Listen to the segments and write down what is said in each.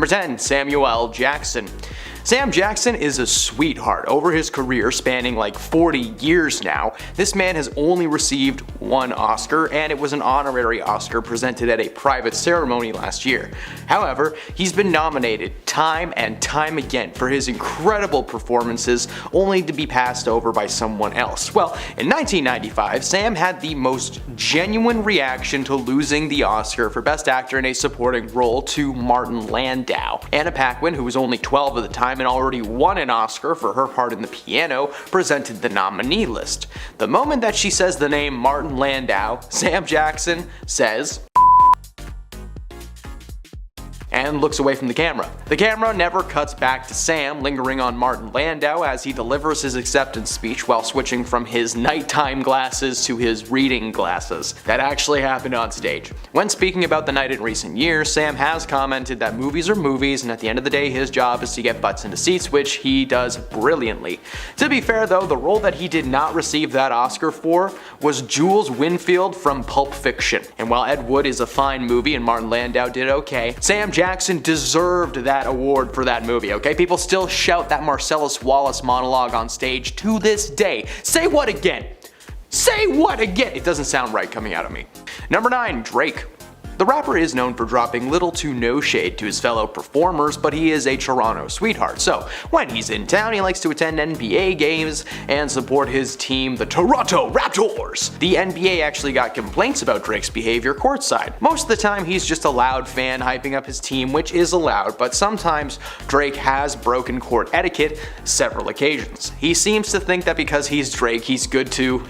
Number 10. Samuel L. Jackson. Sam Jackson is a sweetheart. Over his career spanning like 40 years now, this man has only received one Oscar, and it was an honorary Oscar presented at a private ceremony last year. However, he's been nominated time and time again for his incredible performances, only to be passed over by someone else. Well, in 1995, Sam had the most genuine reaction to losing the Oscar for Best Actor in a Supporting Role to Martin Landau. Anna Paquin, who was only 12 at the time and already won an Oscar for her part in The Piano, presented the nominee list. The moment that she says the name Martin Landau, Sam Jackson says and looks away from the camera. The camera never cuts back to Sam lingering on Martin Landau as he delivers his acceptance speech while switching from his nighttime glasses to his reading glasses. That actually happened on stage. When speaking about the night in recent years, Sam has commented that movies are movies, and at the end of the day his job is to get butts into seats, which he does brilliantly. To be fair though, the role that he did not receive that Oscar for was Jules Winfield from Pulp Fiction. And while Ed Wood is a fine movie and Martin Landau did okay, Sam Jackson deserved that award for that movie, okay? People still shout that Marcellus Wallace monologue on stage to this day. Say what again? Say what again? It doesn't sound right coming out of me. Number 9. Drake. The rapper is known for dropping little to no shade to his fellow performers, but he is a Toronto sweetheart, so when he's in town he likes to attend NBA games and support his team, the Toronto Raptors. The NBA actually got complaints about Drake's behavior courtside. Most of the time he's just a loud fan hyping up his team, which is allowed, but sometimes Drake has broken court etiquette several occasions. He seems to think that because he's Drake he's good to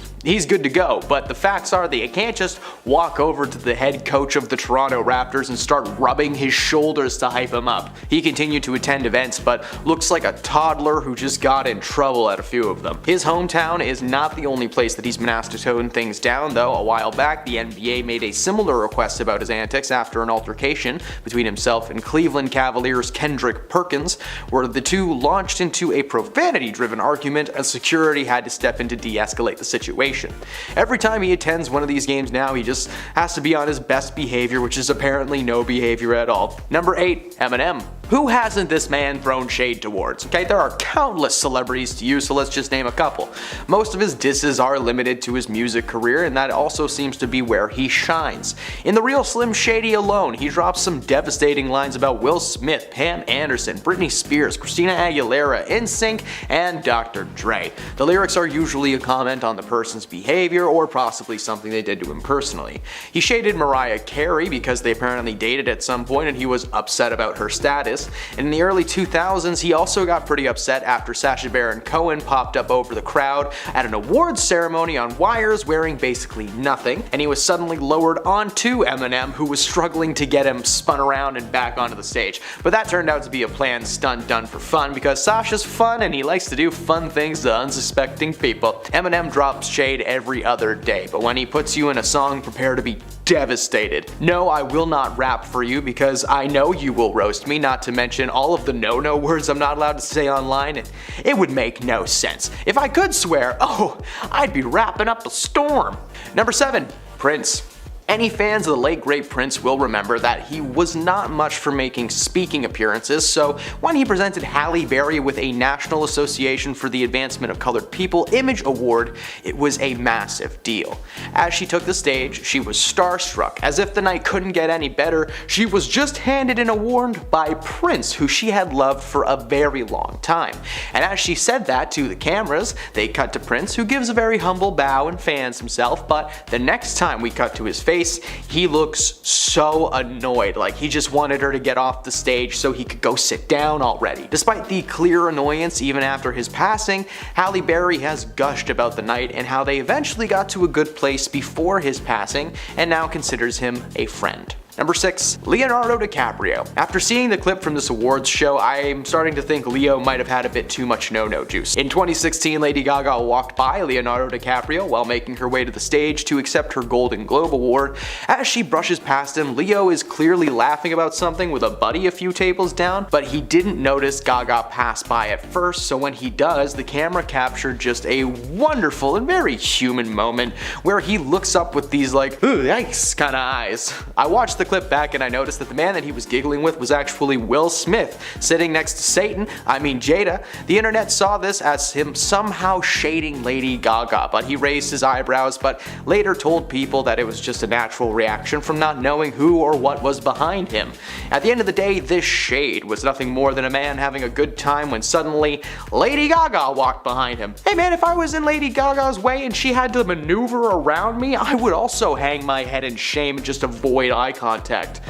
go, but the facts are that you can't just walk over to the head coach of the Toronto Raptors and start rubbing his shoulders to hype him up. He continued to attend events, but looks like a toddler who just got in trouble at a few of them. His hometown is not the only place that he's been asked to tone things down, though. A while back, the NBA made a similar request about his antics after an altercation between himself and Cleveland Cavaliers' Kendrick Perkins, where the two launched into a profanity-driven argument as security had to step in to de-escalate the situation. Every time he attends one of these games now, he just has to be on his best behavior, which is apparently no behavior at all. Number 8. Eminem. Who hasn't this man thrown shade towards? Okay, there are countless celebrities to use, so let's just name a couple. Most of his disses are limited to his music career, and that also seems to be where he shines. In The Real Slim Shady alone, he drops some devastating lines about Will Smith, Pam Anderson, Britney Spears, Christina Aguilera, NSYNC, and Dr. Dre. The lyrics are usually a comment on the person's behavior or possibly something they did to him personally. He shaded Mariah Carey because they apparently dated at some point and he was upset about her status. And in the early 2000s, he also got pretty upset after Sacha Baron Cohen popped up over the crowd at an awards ceremony on wires wearing basically nothing, and he was suddenly lowered onto Eminem, who was struggling to get him spun around and back onto the stage. But that turned out to be a planned stunt done for fun because Sasha's fun and he likes to do fun things to unsuspecting people. Eminem drops shade every other day, but when he puts you in a song, prepare to be devastated. No, I will not rap for you because I know you will roast me, not to mention all of the no-no words I'm not allowed to say online. It would make no sense. If I could swear, I'd be rapping up a storm. Number 7. Prince. Any fans of the late great Prince will remember that he was not much for making speaking appearances, so when he presented Halle Berry with a National Association for the Advancement of Colored People Image Award, it was a massive deal. As she took the stage, she was starstruck. As if the night couldn't get any better, she was just handed an award by Prince, who she had loved for a very long time. And as she said that to the cameras, they cut to Prince, who gives a very humble bow and fans himself, but the next time we cut to his face, he looks so annoyed, like he just wanted her to get off the stage so he could go sit down already. Despite the clear annoyance even after his passing, Halle Berry has gushed about the night and how they eventually got to a good place before his passing and now considers him a friend. Number 6. Leonardo DiCaprio. After seeing the clip from this awards show, I'm starting to think Leo might have had a bit too much no-no juice. In 2016, Lady Gaga walked by Leonardo DiCaprio while making her way to the stage to accept her Golden Globe Award. As she brushes past him, Leo is clearly laughing about something with a buddy a few tables down, but he didn't notice Gaga pass by at first, so when he does, the camera captured just a wonderful and very human moment where he looks up with these like, ooh, yikes kind of eyes. I watched the clip back and I noticed that the man that he was giggling with was actually Will Smith, sitting next to Jada. The internet saw this as him somehow shading Lady Gaga, but he raised his eyebrows, but later told people that it was just a natural reaction from not knowing who or what was behind him. At the end of the day, this shade was nothing more than a man having a good time when suddenly Lady Gaga walked behind him. Hey man, if I was in Lady Gaga's way and she had to maneuver around me, I would also hang my head in shame and just avoid eye contact.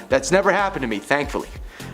That's never happened to me, thankfully.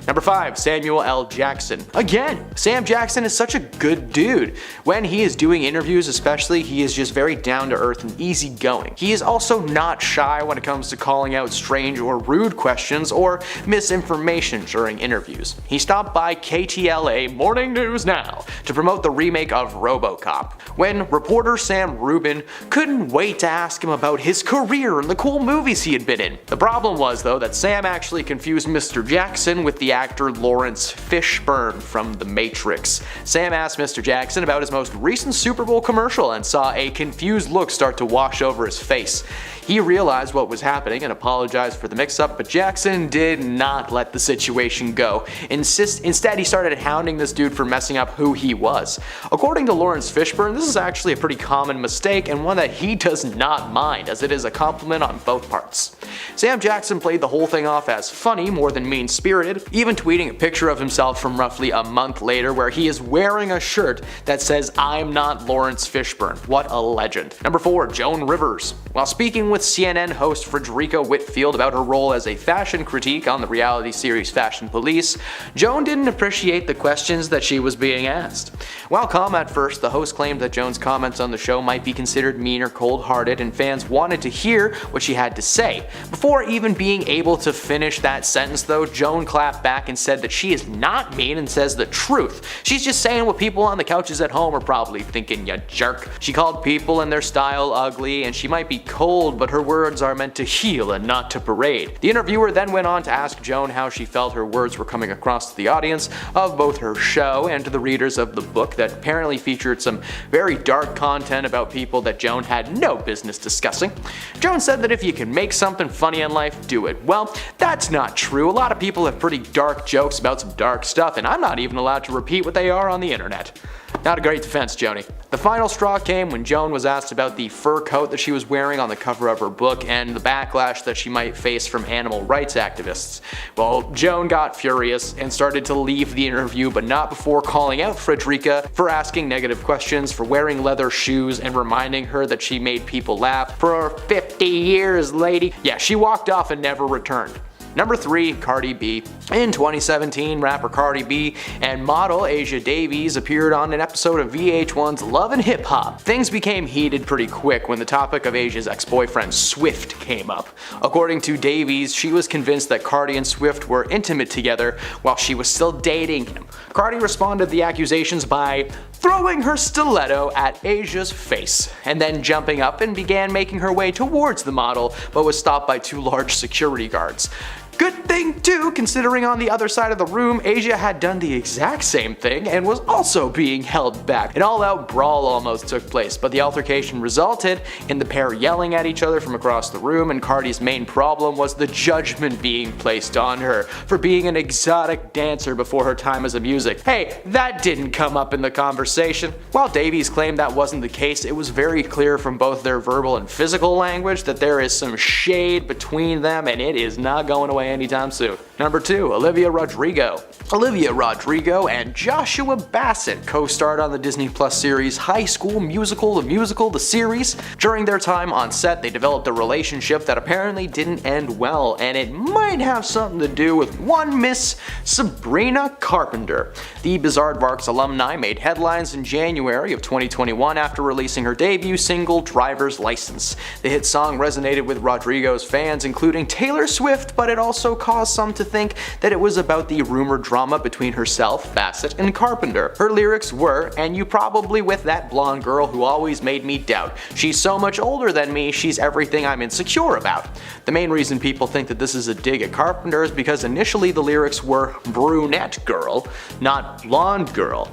Number 5, Samuel L. Jackson. Again, Sam Jackson is such a good dude. When he is doing interviews especially, he is just very down to earth and easygoing. He is also not shy when it comes to calling out strange or rude questions or misinformation during interviews. He stopped by KTLA Morning News Now to promote the remake of RoboCop, when reporter Sam Rubin couldn't wait to ask him about his career and the cool movies he had been in. The problem was though that Sam actually confused Mr. Jackson with the actor Lawrence Fishburne from The Matrix. Sam asked Mr. Jackson about his most recent Super Bowl commercial and saw a confused look start to wash over his face. He realized what was happening and apologized for the mix-up, but Jackson did not let the situation go. Instead, he started hounding this dude for messing up who he was. According to Lawrence Fishburne, this is actually a pretty common mistake and one that he does not mind, as it is a compliment on both parts. Sam Jackson played the whole thing off as funny more than mean-spirited, even tweeting a picture of himself from roughly a month later where he is wearing a shirt that says "I'm not Lawrence Fishburne." What a legend. Number 4, Joan Rivers. While speaking with CNN host Frederica Whitfield about her role as a fashion critique on the reality series Fashion Police, Joan didn't appreciate the questions that she was being asked. While calm at first, the host claimed that Joan's comments on the show might be considered mean or cold-hearted, and fans wanted to hear what she had to say. Before even being able to finish that sentence though, Joan clapped back and said that she is not mean and says the truth. She's just saying what people on the couches at home are probably thinking, ya jerk. She called people and their style ugly, and she might be cold, but her words are meant to heal and not to parade. The interviewer then went on to ask Joan how she felt her words were coming across to the audience of both her show and to the readers of the book that apparently featured some very dark content about people that Joan had no business discussing. Joan said that if you can make something funny in life, do it. Well, that's not true. A lot of people have pretty dark jokes about some dark stuff, and I'm not even allowed to repeat what they are on the internet. Not a great defense, Joni. The final straw came when Joan was asked about the fur coat that she was wearing on the cover of her book and the backlash that she might face from animal rights activists. Well, Joan got furious and started to leave the interview, but not before calling out Frederica for asking negative questions, for wearing leather shoes, and reminding her that she made people laugh for 50 years, lady. Yeah, she walked off and never returned. Number 3, Cardi B. In 2017, rapper Cardi B and model Asia Davies appeared on an episode of VH1's Love and Hip Hop. Things became heated pretty quick when the topic of Asia's ex-boyfriend Swift came up. According to Davies, she was convinced that Cardi and Swift were intimate together while she was still dating him. Cardi responded to the accusations by throwing her stiletto at Asia's face, and then jumping up and began making her way towards the model, but was stopped by 2 large security guards. Good thing too, considering on the other side of the room, Asia had done the exact same thing and was also being held back. An all-out brawl almost took place, but the altercation resulted in the pair yelling at each other from across the room, and Cardi's main problem was the judgment being placed on her for being an exotic dancer before her time as a music. Hey, that didn't come up in the conversation. While Davies claimed that wasn't the case, it was very clear from both their verbal and physical language that there is some shade between them, and it is not going away anytime soon. Number 2, Olivia Rodrigo. Olivia Rodrigo and Joshua Bassett co-starred on the Disney Plus series High School Musical, the series. During their time on set, they developed a relationship that apparently didn't end well, and it might have something to do with one Miss Sabrina Carpenter. The Bizaardvarks alumni made headlines in January of 2021 after releasing her debut single, Driver's License. The hit song resonated with Rodrigo's fans, including Taylor Swift, but it also caused some to think that it was about the rumored drama between herself, Bassett, and Carpenter. Her lyrics were, "And you probably with that blonde girl who always made me doubt. She's so much older than me, she's everything I'm insecure about." The main reason people think that this is a dig at Carpenter is because initially the lyrics were brunette girl, not blonde girl.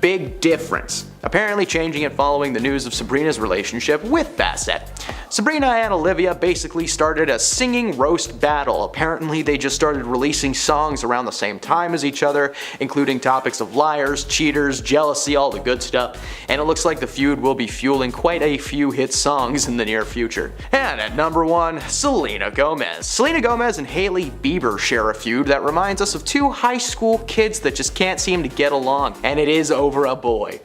Big difference. Apparently changing it following the news of Sabrina's relationship with Bassett. Sabrina and Olivia basically started a singing roast battle. Apparently they just started releasing songs around the same time as each other, including topics of liars, cheaters, jealousy, all the good stuff, and it looks like the feud will be fueling quite a few hit songs in the near future. And at number 1, Selena Gomez. Selena Gomez and Hailey Bieber share a feud that reminds us of two high school kids that just can't seem to get along, and it is over a boy.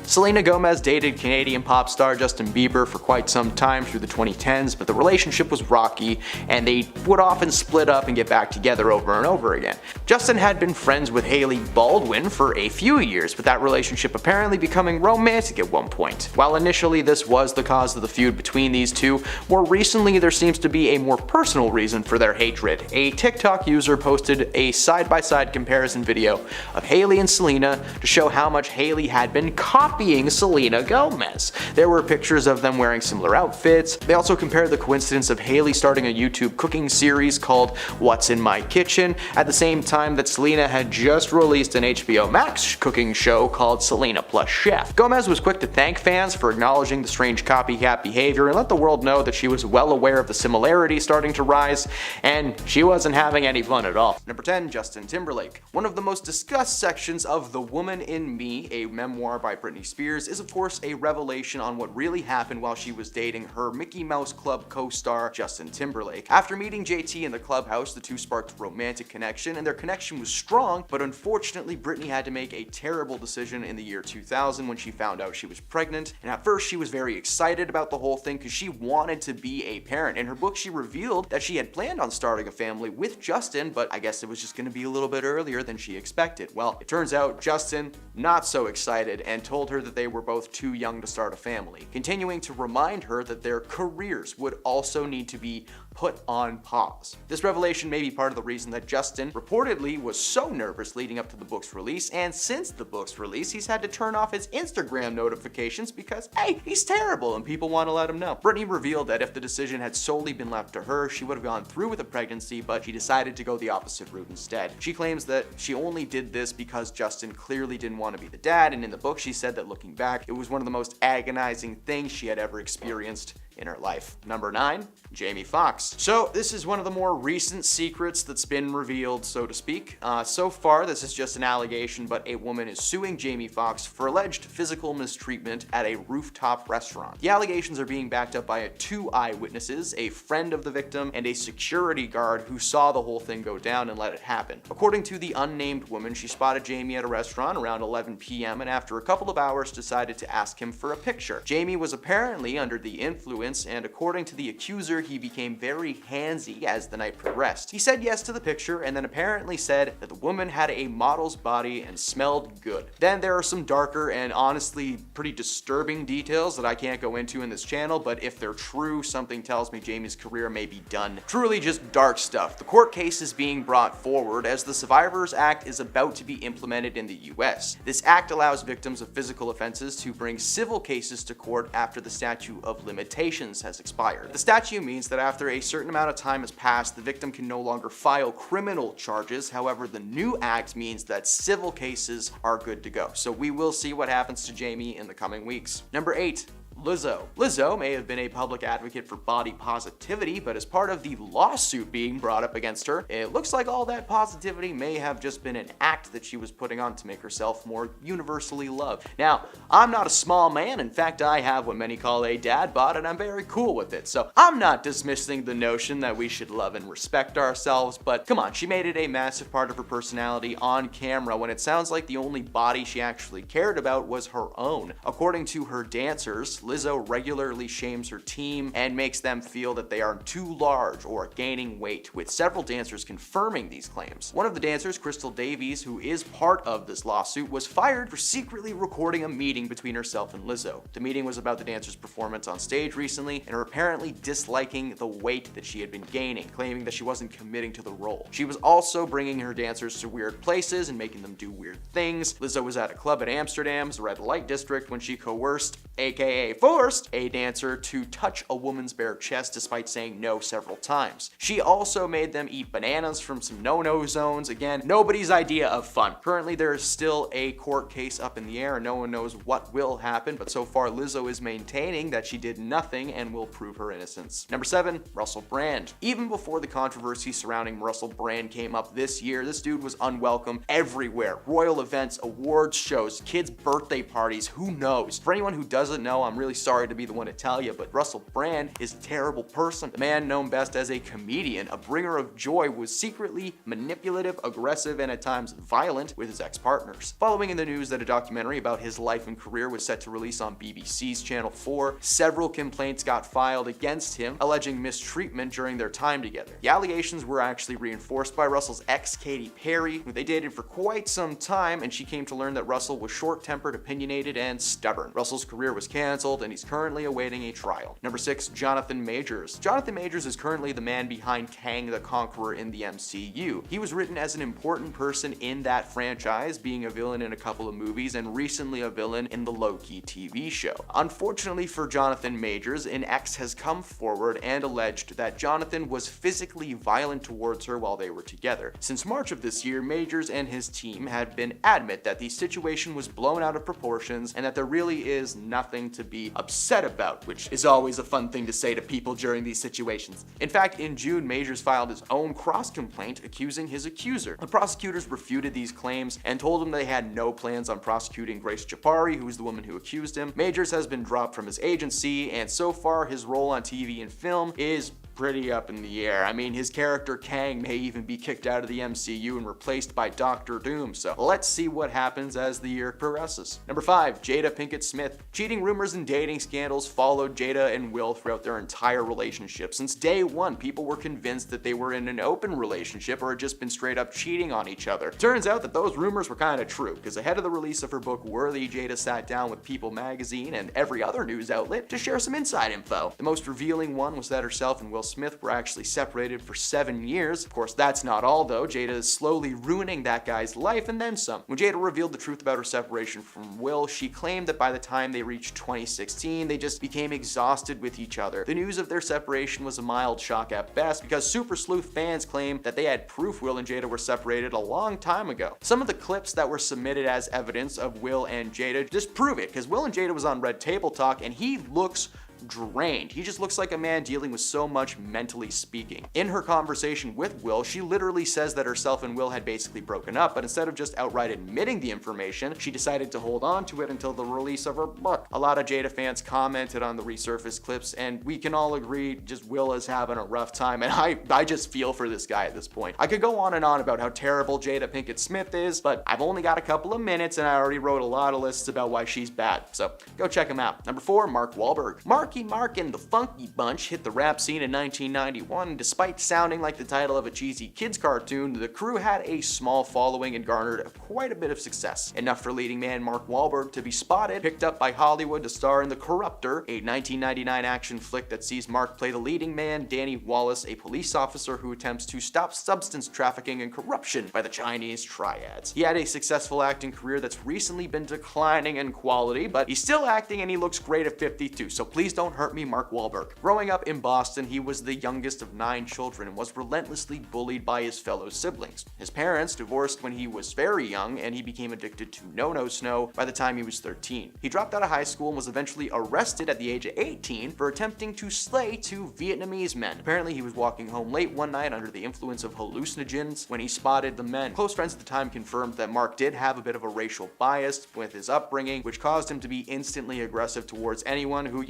Selena Gomez dated Canadian pop star Justin Bieber for quite some time through the 2010s, but the relationship was rocky and they would often split up and get back together over and over again. Justin had been friends with Hailey Baldwin for a few years, with that relationship apparently becoming romantic at one point. While initially this was the cause of the feud between these two, more recently there seems to be a more personal reason for their hatred. A TikTok user posted a side-by-side comparison video of Hailey and Selena to show how much Hailey had been copying Selena Gomez. There were pictures of them wearing similar outfits. They also compared the coincidence of Hailey starting a YouTube cooking series called What's in My Kitchen at the same time that Selena had just released an HBO Max cooking show called Selena Plus Chef. Gomez was quick to thank fans for acknowledging the strange copycat behavior and let the world know that she was well aware of the similarities starting to rise, and she wasn't having any fun at all. Number 10, Justin Timberlake. One of the most discussed sections of The Woman in Me, a memoir by Britney Spears, is of course a revelation on what really happened while she was dating her Mickey Mouse Club co-star Justin Timberlake. After meeting JT in the clubhouse, the two sparked a romantic connection, and their connection was strong, but unfortunately Britney had to make a terrible decision in the year 2000 when she found out she was pregnant, and at first she was very excited about the whole thing because she wanted to be a parent. In her book she revealed that she had planned on starting a family with Justin, but I guess it was just going to be a little bit earlier than she expected. Well, it turns out Justin not so excited and told her that they were both too young to start a family, continuing to remind her that their careers would also need to be put on pause. This revelation may be part of the reason that Justin reportedly was so nervous leading up to the book's release, and since the book's release he's had to turn off his Instagram notifications because, hey, he's terrible and people want to let him know. Britney revealed that if the decision had solely been left to her, she would have gone through with a pregnancy, but she decided to go the opposite route instead. She claims that she only did this because Justin clearly didn't want to be the dad, and in the book she said that looking back, it was one of the most agonizing things she had ever experienced in her life. Number 9, Jamie Foxx. So this is one of the more recent secrets that's been revealed, so to speak. So far, this is just an allegation, but a woman is suing Jamie Foxx for alleged physical mistreatment at a rooftop restaurant. The allegations are being backed up by two eyewitnesses, a friend of the victim and a security guard who saw the whole thing go down and let it happen. According to the unnamed woman, she spotted Jamie at a restaurant around 11 p.m. and after a couple of hours decided to ask him for a picture. Jamie was apparently under the influence, and according to the accuser, he became very handsy as the night progressed. He said yes to the picture and then apparently said that the woman had a model's body and smelled good. Then there are some darker and honestly pretty disturbing details that I can't go into in this channel, but if they're true, something tells me Jamie's career may be done. Truly just dark stuff. The court case is being brought forward as the Survivors Act is about to be implemented in the US. This act allows victims of physical offenses to bring civil cases to court after the statute of limitations has expired. The statute means that after a certain amount of time has passed, the victim can no longer file criminal charges. However, the new act means that civil cases are good to go. So we will see what happens to Jamie in the coming weeks. Number 8. Lizzo. Lizzo may have been a public advocate for body positivity, but as part of the lawsuit being brought up against her, it looks like all that positivity may have just been an act that she was putting on to make herself more universally loved. Now, I'm not a small man. In fact, I have what many call a dad bod, and I'm very cool with it. So I'm not dismissing the notion that we should love and respect ourselves, but come on, she made it a massive part of her personality on camera when it sounds like the only body she actually cared about was her own. According to her dancers, Lizzo regularly shames her team and makes them feel that they are too large or gaining weight, with several dancers confirming these claims. One of the dancers, Crystal Davies, who is part of this lawsuit, was fired for secretly recording a meeting between herself and Lizzo. The meeting was about the dancer's performance on stage recently and her apparently disliking the weight that she had been gaining, claiming that she wasn't committing to the role. She was also bringing her dancers to weird places and making them do weird things. Lizzo was at a club in Amsterdam's red light district when she coerced, aka forced a dancer to touch a woman's bare chest despite saying no several times. She also made them eat bananas from some no-no zones. Again, nobody's idea of fun. Currently, there is still a court case up in the air and no one knows what will happen, but so far Lizzo is maintaining that she did nothing and will prove her innocence. Number 7, Russell Brand. Even before the controversy surrounding Russell Brand came up this year, this dude was unwelcome everywhere. Royal events, awards shows, kids' birthday parties, who knows? For anyone who doesn't know, I'm really sorry to be the one to tell you, but Russell Brand is a terrible person. The man known best as a comedian, a bringer of joy, was secretly manipulative, aggressive, and at times violent with his ex-partners. Following in the news that a documentary about his life and career was set to release on BBC's Channel 4, several complaints got filed against him, alleging mistreatment during their time together. The allegations were actually reinforced by Russell's ex, Katy Perry, who they dated for quite some time, and she came to learn that Russell was short-tempered, opinionated, and stubborn. Russell's career was canceled, and he's currently awaiting a trial. Number 6, Jonathan Majors. Jonathan Majors is currently the man behind Kang the Conqueror in the MCU. He was written as an important person in that franchise, being a villain in a couple of movies and recently a villain in the Loki TV show. Unfortunately for Jonathan Majors, an ex has come forward and alleged that Jonathan was physically violent towards her while they were together. Since March of this year, Majors and his team had been adamant that the situation was blown out of proportions and that there really is nothing to be upset about, which is always a fun thing to say to people during these situations. In fact, in June, Majors filed his own cross-complaint accusing his accuser. The prosecutors refuted these claims and told him they had no plans on prosecuting Grace Jabbari, who is the woman who accused him. Majors has been dropped from his agency, and so far his role on TV and film is pretty up in the air. I mean, his character Kang may even be kicked out of the MCU and replaced by Doctor Doom, so let's see what happens as the year progresses. Number 5, Jada Pinkett Smith. Cheating rumors and dating scandals followed Jada and Will throughout their entire relationship. Since day one, people were convinced that they were in an open relationship or had just been straight up cheating on each other. Turns out that those rumors were kind of true, because ahead of the release of her book Worthy, Jada sat down with People magazine and every other news outlet to share some inside info. The most revealing one was that herself and Will Smith were actually separated for 7 years. Of course, that's not all though. Jada is slowly ruining that guy's life and then some. When Jada revealed the truth about her separation from Will, she claimed that by the time they reached 2016, they just became exhausted with each other. The news of their separation was a mild shock at best, because Super Sleuth fans claimed that they had proof Will and Jada were separated a long time ago. Some of the clips that were submitted as evidence of Will and Jada just prove it, because Will and Jada was on Red Table Talk and he looks drained. He just looks like a man dealing with so much mentally speaking. In her conversation with Will, she literally says that herself and Will had basically broken up, but instead of just outright admitting the information, she decided to hold on to it until the release of her book. A lot of Jada fans commented on the resurfaced clips, and we can all agree just Will is having a rough time, and I just feel for this guy at this point. I could go on and on about how terrible Jada Pinkett Smith is, but I've only got a couple of minutes and I already wrote a lot of lists about why she's bad, so go check him out. Number 4, Mark Wahlberg. Marky Mark and the Funky Bunch hit the rap scene in 1991. Despite sounding like the title of a cheesy kids cartoon, the crew had a small following and garnered quite a bit of success. Enough for leading man Mark Wahlberg to be spotted, picked up by Hollywood to star in The Corruptor, a 1999 action flick that sees Mark play the leading man, Danny Wallace, a police officer who attempts to stop substance trafficking and corruption by the Chinese triads. He had a successful acting career that's recently been declining in quality, but he's still acting and he looks great at 52, so please don't hurt me, Mark Wahlberg. Growing up in Boston, he was the youngest of 9 children and was relentlessly bullied by his fellow siblings. His parents divorced when he was very young, and he became addicted to no-no snow by the time he was 13. He dropped out of high school and was eventually arrested at the age of 18 for attempting to slay 2 Vietnamese men. Apparently, he was walking home late one night under the influence of hallucinogens when he spotted the men. Close friends at the time confirmed that Mark did have a bit of a racial bias with his upbringing, which caused him to be instantly aggressive towards anyone who,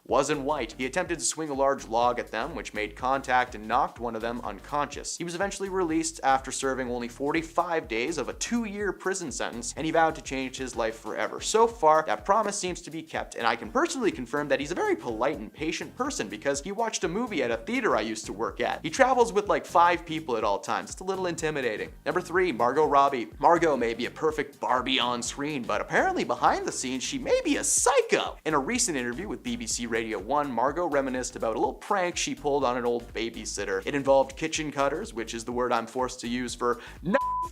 wasn't white. He attempted to swing a large log at them, which made contact and knocked one of them unconscious. He was eventually released after serving only 45 days of a 2-year prison sentence, and he vowed to change his life forever. So far, that promise seems to be kept, and I can personally confirm that he's a very polite and patient person, because he watched a movie at a theater I used to work at. He travels with like 5 people at all times. It's a little intimidating. Number 3, Margot Robbie. Margot may be a perfect Barbie on screen, but apparently behind the scenes, she may be a psycho. In a recent interview with BBC Radio 1, Margot reminisced about a little prank she pulled on an old babysitter. It involved kitchen cutters, which is the word I'm forced to use for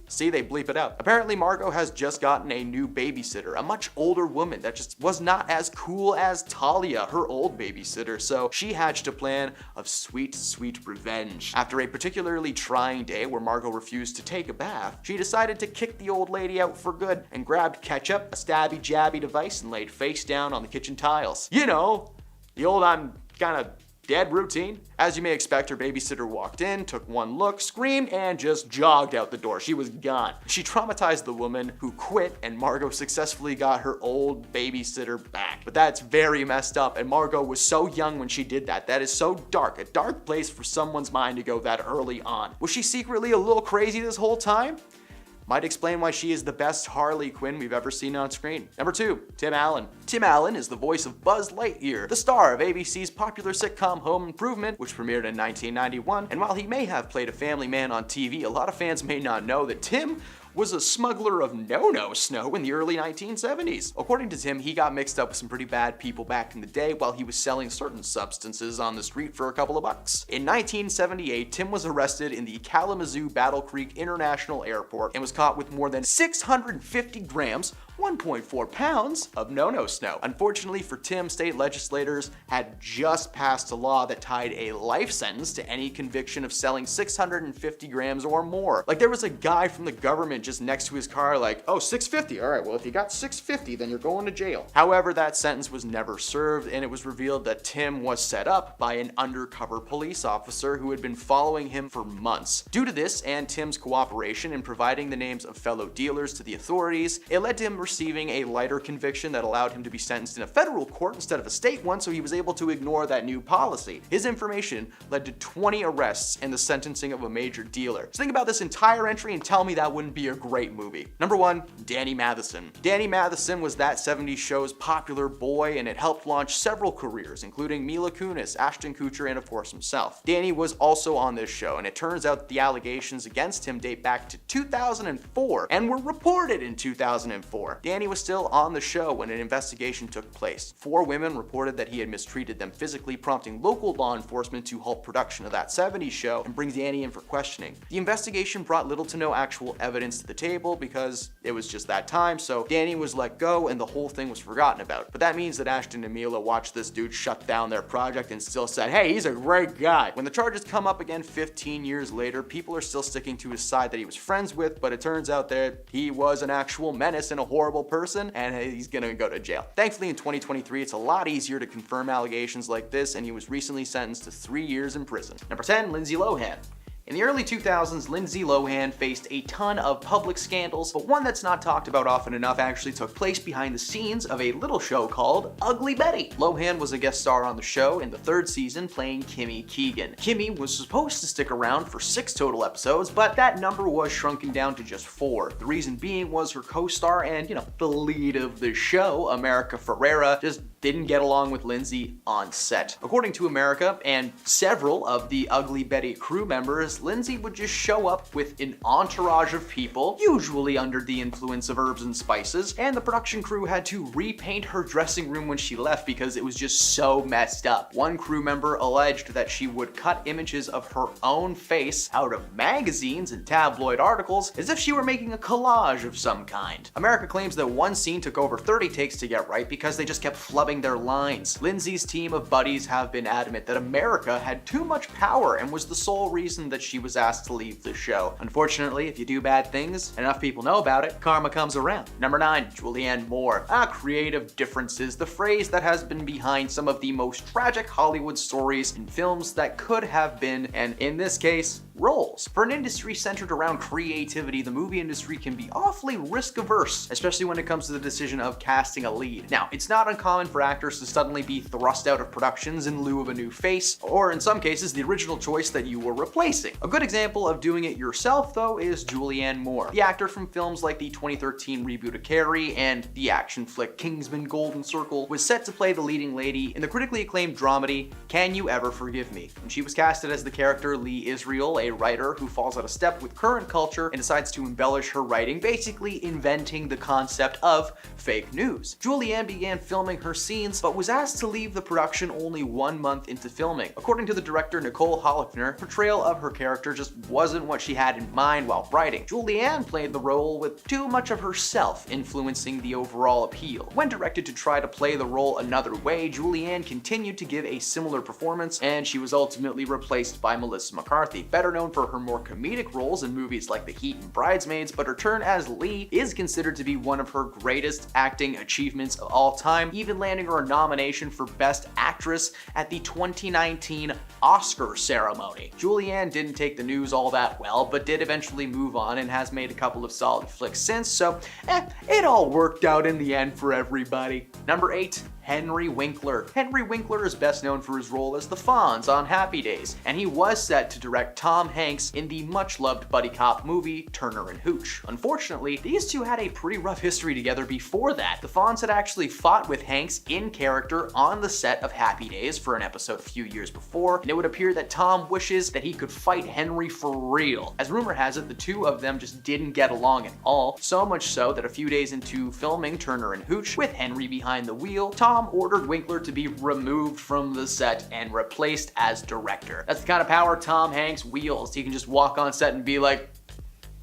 See, they bleep it out. Apparently, Margot has just gotten a new babysitter, a much older woman that just was not as cool as Talia, her old babysitter, so she hatched a plan of sweet, sweet revenge. After a particularly trying day where Margot refused to take a bath, she decided to kick the old lady out for good and grabbed ketchup, a stabby-jabby device, and laid face down on the kitchen tiles. You know, the old I'm kinda dead routine. As you may expect, her babysitter walked in, took one look, screamed, and just jogged out the door. She was gone. She traumatized the woman, who quit, and Margot successfully got her old babysitter back. But that's very messed up, and Margot was so young when she did that. That is so dark, a dark place for someone's mind to go that early on. Was she secretly a little crazy this whole time? Might explain why she is the best Harley Quinn we've ever seen on screen. Number 2, Tim Allen. Tim Allen is the voice of Buzz Lightyear, the star of ABC's popular sitcom Home Improvement, which premiered in 1991. And while he may have played a family man on TV, a lot of fans may not know that Tim was a smuggler of no-no snow in the early 1970s. According to Tim, he got mixed up with some pretty bad people back in the day while he was selling certain substances on the street for a couple of bucks. In 1978, Tim was arrested in the Kalamazoo Battle Creek International Airport and was caught with more than 650 grams, 1.4 pounds of no-no snow. Unfortunately for Tim, state legislators had just passed a law that tied a life sentence to any conviction of selling 650 grams or more. Like, there was a guy from the government just next to his car like, oh, 650, all right, well, if you got 650, then you're going to jail. However, that sentence was never served, and it was revealed that Tim was set up by an undercover police officer who had been following him for months. Due to this and Tim's cooperation in providing the names of fellow dealers to the authorities, it led to him receiving a lighter conviction that allowed him to be sentenced in a federal court instead of a state one, so he was able to ignore that new policy. His information led to 20 arrests and the sentencing of a major dealer. So think about this entire entry and tell me that wouldn't be a great movie. Number 1, Danny Matheson. Danny Matheson was that 70s show's popular boy, and it helped launch several careers, including Mila Kunis, Ashton Kutcher, and of course himself. Danny was also on this show, and it turns out the allegations against him date back to 2004 and were reported in 2004. Danny was still on the show when an investigation took place. 4 women reported that he had mistreated them physically, prompting local law enforcement to halt production of that 70s show and bring Danny in for questioning. The investigation brought little to no actual evidence to the table because it was just that time, so Danny was let go and the whole thing was forgotten about. But that means that Ashton and Mila watched this dude shut down their project and still said, hey, he's a great guy. When the charges come up again 15 years later, people are still sticking to his side that he was friends with, but it turns out that he was an actual menace and a horrible person, and he's gonna go to jail. Thankfully, in 2023, it's a lot easier to confirm allegations like this, and he was recently sentenced to 3 years in prison. Number 10, Lindsay Lohan. In the early 2000s, Lindsay Lohan faced a ton of public scandals, but one that's not talked about often enough actually took place behind the scenes of a little show called Ugly Betty. Lohan was a guest star on the show in the 3rd season playing Kimmy Keegan. Kimmy was supposed to stick around for 6 total episodes, but that number was shrunken down to just 4. The reason being was her co-star and, the lead of the show, America Ferrera, just didn't get along with Lindsay on set. According to America and several of the Ugly Betty crew members, Lindsay would just show up with an entourage of people, usually under the influence of herbs and spices, and the production crew had to repaint her dressing room when she left because it was just so messed up. One crew member alleged that she would cut images of her own face out of magazines and tabloid articles as if she were making a collage of some kind. America claims that one scene took over 30 takes to get right because they just kept flubbing their lines. Lindsay's team of buddies have been adamant that America had too much power and was the sole reason that she was asked to leave the show. Unfortunately, if you do bad things and enough people know about it, karma comes around. Number 9, Julianne Moore. Creative differences, the phrase that has been behind some of the most tragic Hollywood stories in films that could have been, and in this case, roles. For an industry centered around creativity, the movie industry can be awfully risk-averse, especially when it comes to the decision of casting a lead. Now, it's not uncommon for actors to suddenly be thrust out of productions in lieu of a new face, or in some cases, the original choice that you were replacing. A good example of doing it yourself, though, is Julianne Moore. The actor from films like the 2013 reboot of Carrie and the action flick Kingsman: Golden Circle was set to play the leading lady in the critically acclaimed dramedy Can You Ever Forgive Me? And she was casted as the character Lee Israel, a writer who falls out of step with current culture and decides to embellish her writing, basically inventing the concept of fake news. Julianne began filming her scenes, but was asked to leave the production only 1 month into filming. According to the director Nicole Holofner, portrayal of her character character just wasn't what she had in mind while writing. Julianne played the role with too much of herself influencing the overall appeal. When directed to try to play the role another way, Julianne continued to give a similar performance, and she was ultimately replaced by Melissa McCarthy, better known for her more comedic roles in movies like The Heat and Bridesmaids, but her turn as Lee is considered to be one of her greatest acting achievements of all time, even landing her a nomination for Best Actress at the 2019 Oscar ceremony. Julianne didn't take the news all that well, but did eventually move on and has made a couple of solid flicks since, so it all worked out in the end for everybody. Number 8. Henry Winkler. Henry Winkler is best known for his role as the Fonz on Happy Days, and he was set to direct Tom Hanks in the much-loved buddy cop movie Turner and Hooch. Unfortunately, these two had a pretty rough history together before that. The Fonz had actually fought with Hanks in character on the set of Happy Days for an episode a few years before, and it would appear that Tom wishes that he could fight Henry for real. As rumor has it, the two of them just didn't get along at all, so much so that a few days into filming Turner and Hooch, with Henry behind the wheel, Tom ordered Winkler to be removed from the set and replaced as director. That's the kind of power Tom Hanks wields. He can just walk on set and be like,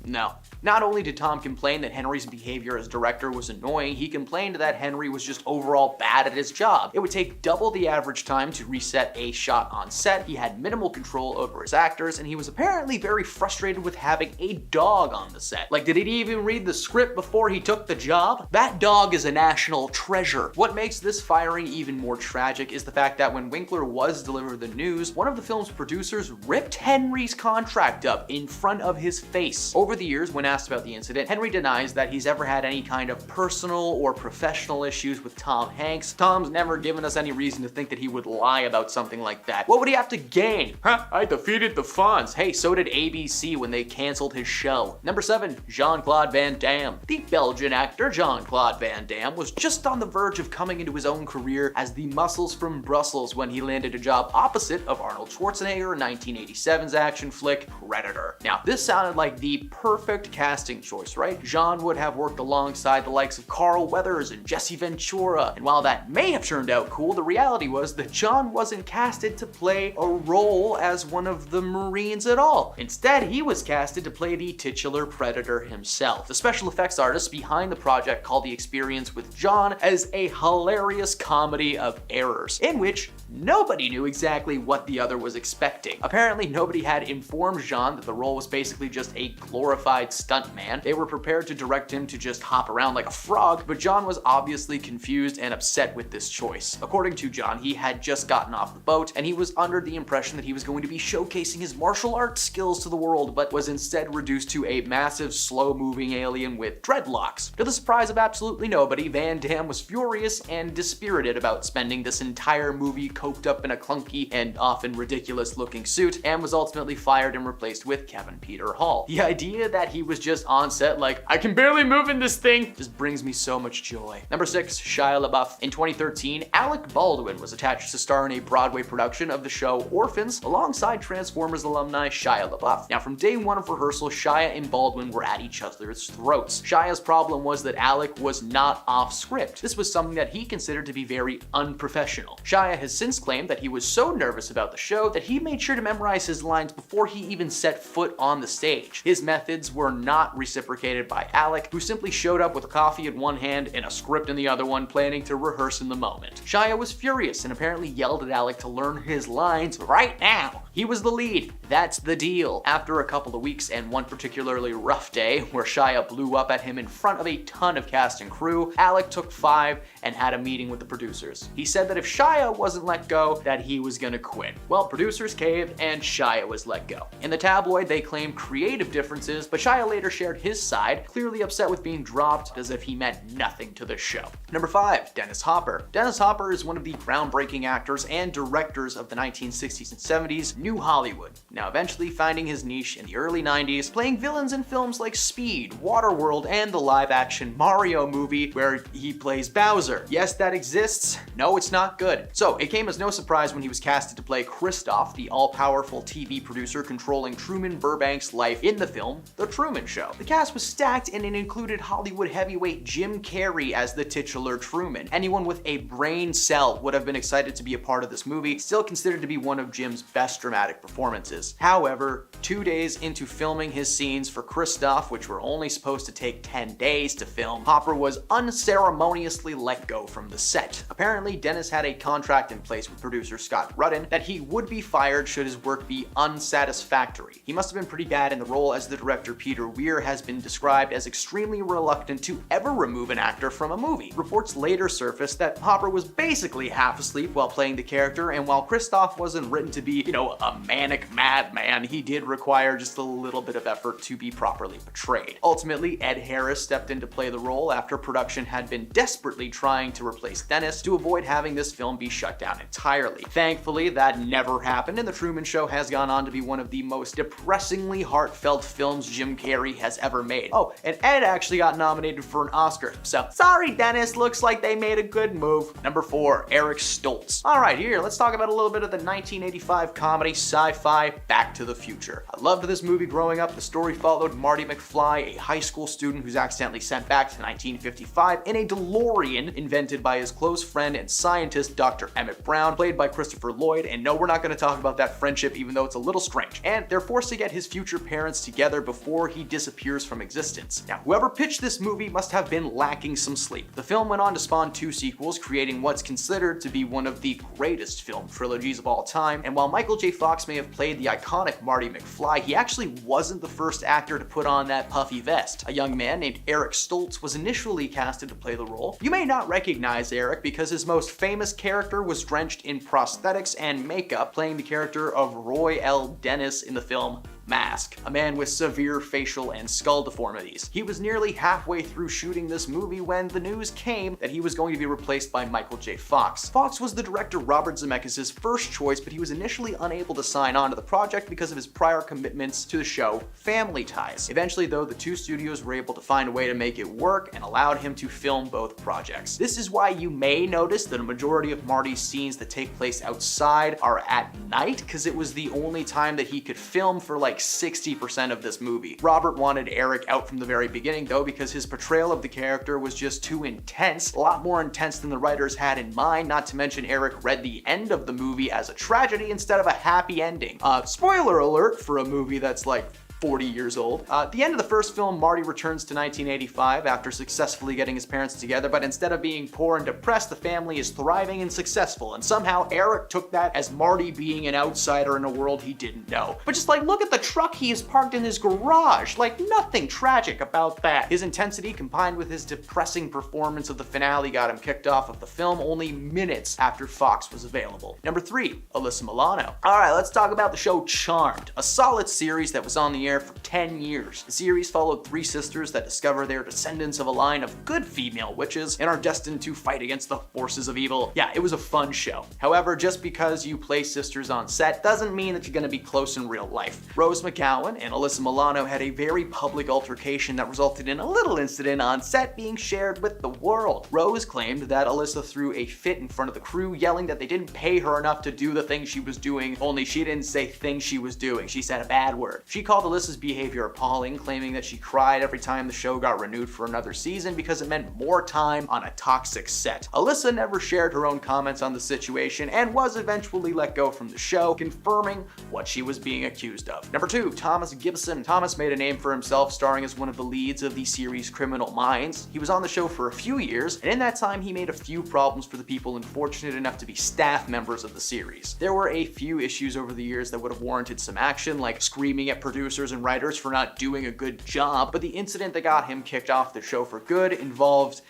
no. Not only did Tom complain that Henry's behavior as director was annoying, he complained that Henry was just overall bad at his job. It would take double the average time to reset a shot on set, he had minimal control over his actors, and he was apparently very frustrated with having a dog on the set. Like, did he even read the script before he took the job? That dog is a national treasure. What makes this firing even more tragic is the fact that when Winkler was delivered the news, one of the film's producers ripped Henry's contract up in front of his face. Over the years, when asked about the incident, Henry denies that he's ever had any kind of personal or professional issues with Tom Hanks. Tom's never given us any reason to think that he would lie about something like that. What would he have to gain? I defeated the Fonz. Hey, so did ABC when they canceled his show. Number 7, Jean-Claude Van Damme. The Belgian actor Jean-Claude Van Damme was just on the verge of coming into his own career as the Muscles from Brussels when he landed a job opposite of Arnold Schwarzenegger in 1987's action flick Predator. Now, this sounded like the perfect casting choice, right? Jean would have worked alongside the likes of Carl Weathers and Jesse Ventura, and while that may have turned out cool, the reality was that Jean wasn't casted to play a role as one of the Marines at all. Instead, he was casted to play the titular Predator himself. The special effects artists behind the project called The Experience with John as a hilarious comedy of errors, in which nobody knew exactly what the other was expecting. Apparently, nobody had informed Jean that the role was basically just a glorified stuntman. They were prepared to direct him to just hop around like a frog, but John was obviously confused and upset with this choice. According to John, he had just gotten off the boat, and he was under the impression that he was going to be showcasing his martial arts skills to the world, but was instead reduced to a massive, slow-moving alien with dreadlocks. To the surprise of absolutely nobody, Van Damme was furious and dispirited about spending this entire movie coked up in a clunky and often ridiculous-looking suit, and was ultimately fired and replaced with Kevin Peter Hall. The idea that he was just on set like, I can barely move in this thing, just brings me so much joy. Number 6, Shia LaBeouf. In 2013, Alec Baldwin was attached to star in a Broadway production of the show Orphans alongside Transformers alumni Shia LaBeouf. Now, from day one of rehearsal, Shia and Baldwin were at each other's throats. Shia's problem was that Alec was not off script. This was something that he considered to be very unprofessional. Shia has since claimed that he was so nervous about the show that he made sure to memorize his lines before he even set foot on the stage. His methods were not reciprocated by Alec, who simply showed up with a coffee in one hand and a script in the other one, planning to rehearse in the moment. Shia was furious and apparently yelled at Alec to learn his lines right now. He was the lead. That's the deal. After a couple of weeks and one particularly rough day where Shia blew up at him in front of a ton of cast and crew, Alec took 5 and had a meeting with the producers. He said that if Shia wasn't let go, that he was gonna quit. Well, producers caved and Shia was let go. In the tabloid, they claimed creative differences, but Shia later shared his side, clearly upset with being dropped as if he meant nothing to the show. Number 5, Dennis Hopper. Dennis Hopper is one of the groundbreaking actors and directors of the 1960s and 70s New Hollywood, now eventually finding his niche in the early 90s, playing villains in films like Speed, Waterworld, and the live-action Mario movie where he plays Bowser. Yes, that exists. No, it's not good. So, it came as no surprise when he was casted to play Kristoff, the all-powerful TV producer controlling Truman Burbank's life in the film The Truman Truman Show. The cast was stacked and it included Hollywood heavyweight Jim Carrey as the titular Truman. Anyone with a brain cell would have been excited to be a part of this movie, still considered to be one of Jim's best dramatic performances. However, 2 days into filming his scenes for Christof, which were only supposed to take 10 days to film, Hopper was unceremoniously let go from the set. Apparently, Dennis had a contract in place with producer Scott Rudin that he would be fired should his work be unsatisfactory. He must have been pretty bad in the role, as the director Peter Weir has been described as extremely reluctant to ever remove an actor from a movie. Reports later surfaced that Hopper was basically half asleep while playing the character, and while Christof wasn't written to be, a manic madman, he did require just a little bit of effort to be properly portrayed. Ultimately, Ed Harris stepped in to play the role after production had been desperately trying to replace Dennis to avoid having this film be shut down entirely. Thankfully, that never happened, and The Truman Show has gone on to be one of the most depressingly heartfelt films Jim Carrey has ever made. Oh, and Ed actually got nominated for an Oscar, so sorry Dennis, looks like they made a good move. Number 4, Eric Stoltz. Alright, here, let's talk about a little bit of the 1985 comedy sci-fi Back to the Future. I loved this movie growing up. The story followed Marty McFly, a high school student who's accidentally sent back to 1955 in a DeLorean invented by his close friend and scientist Dr. Emmett Brown, played by Christopher Lloyd. And no, we're not going to talk about that friendship, even though it's a little strange. And they're forced to get his future parents together before he disappears from existence. Now, whoever pitched this movie must have been lacking some sleep. The film went on to spawn 2 sequels, creating what's considered to be one of the greatest film trilogies of all time. And while Michael J. Fox may have played the iconic Marty McFly, he actually wasn't the first actor to put on that puffy vest. A young man named Eric Stoltz was initially casted to play the role. You may not recognize Eric because his most famous character was drenched in prosthetics and makeup, playing the character of Roy L. Dennis in the film Mask, a man with severe facial and skull deformities. He was nearly halfway through shooting this movie when the news came that he was going to be replaced by Michael J. Fox. Fox was the director Robert Zemeckis' first choice, but he was initially unable to sign on to the project because of his prior commitments to the show Family Ties. Eventually, though, the 2 studios were able to find a way to make it work and allowed him to film both projects. This is why you may notice that a majority of Marty's scenes that take place outside are at night, because it was the only time that he could film for like 60% of this movie. Robert wanted Eric out from the very beginning though, because his portrayal of the character was just too intense, a lot more intense than the writers had in mind, not to mention Eric read the end of the movie as a tragedy instead of a happy ending. Spoiler alert for a movie that's like 40 years old. At the end of the first film, Marty returns to 1985 after successfully getting his parents together, but instead of being poor and depressed, the family is thriving and successful, and somehow Eric took that as Marty being an outsider in a world he didn't know. But just like, look at the truck he has parked in his garage, like nothing tragic about that. His intensity combined with his depressing performance of the finale got him kicked off of the film only minutes after Fox was available. Number 3, Alyssa Milano. Alright, let's talk about the show Charmed, a solid series that was on the air for 10 years. The series followed 3 sisters that discover they're descendants of a line of good female witches and are destined to fight against the forces of evil. Yeah, it was a fun show. However, just because you play sisters on set doesn't mean that you're gonna be close in real life. Rose McGowan and Alyssa Milano had a very public altercation that resulted in a little incident on set being shared with the world. Rose claimed that Alyssa threw a fit in front of the crew, yelling that they didn't pay her enough to do the thing she was doing, only she didn't say thing she was doing. She said a bad word. She called Alyssa's behavior appalling, claiming that she cried every time the show got renewed for another season because it meant more time on a toxic set. Alyssa never shared her own comments on the situation and was eventually let go from the show, confirming what she was being accused of. Number 2, Thomas Gibson. Thomas made a name for himself starring as one of the leads of the series Criminal Minds. He was on the show for a few years, and in that time he made a few problems for the people unfortunate enough to be staff members of the series. There were a few issues over the years that would have warranted some action, like screaming at producers and writers for not doing a good job, but the incident that got him kicked off the show for good involved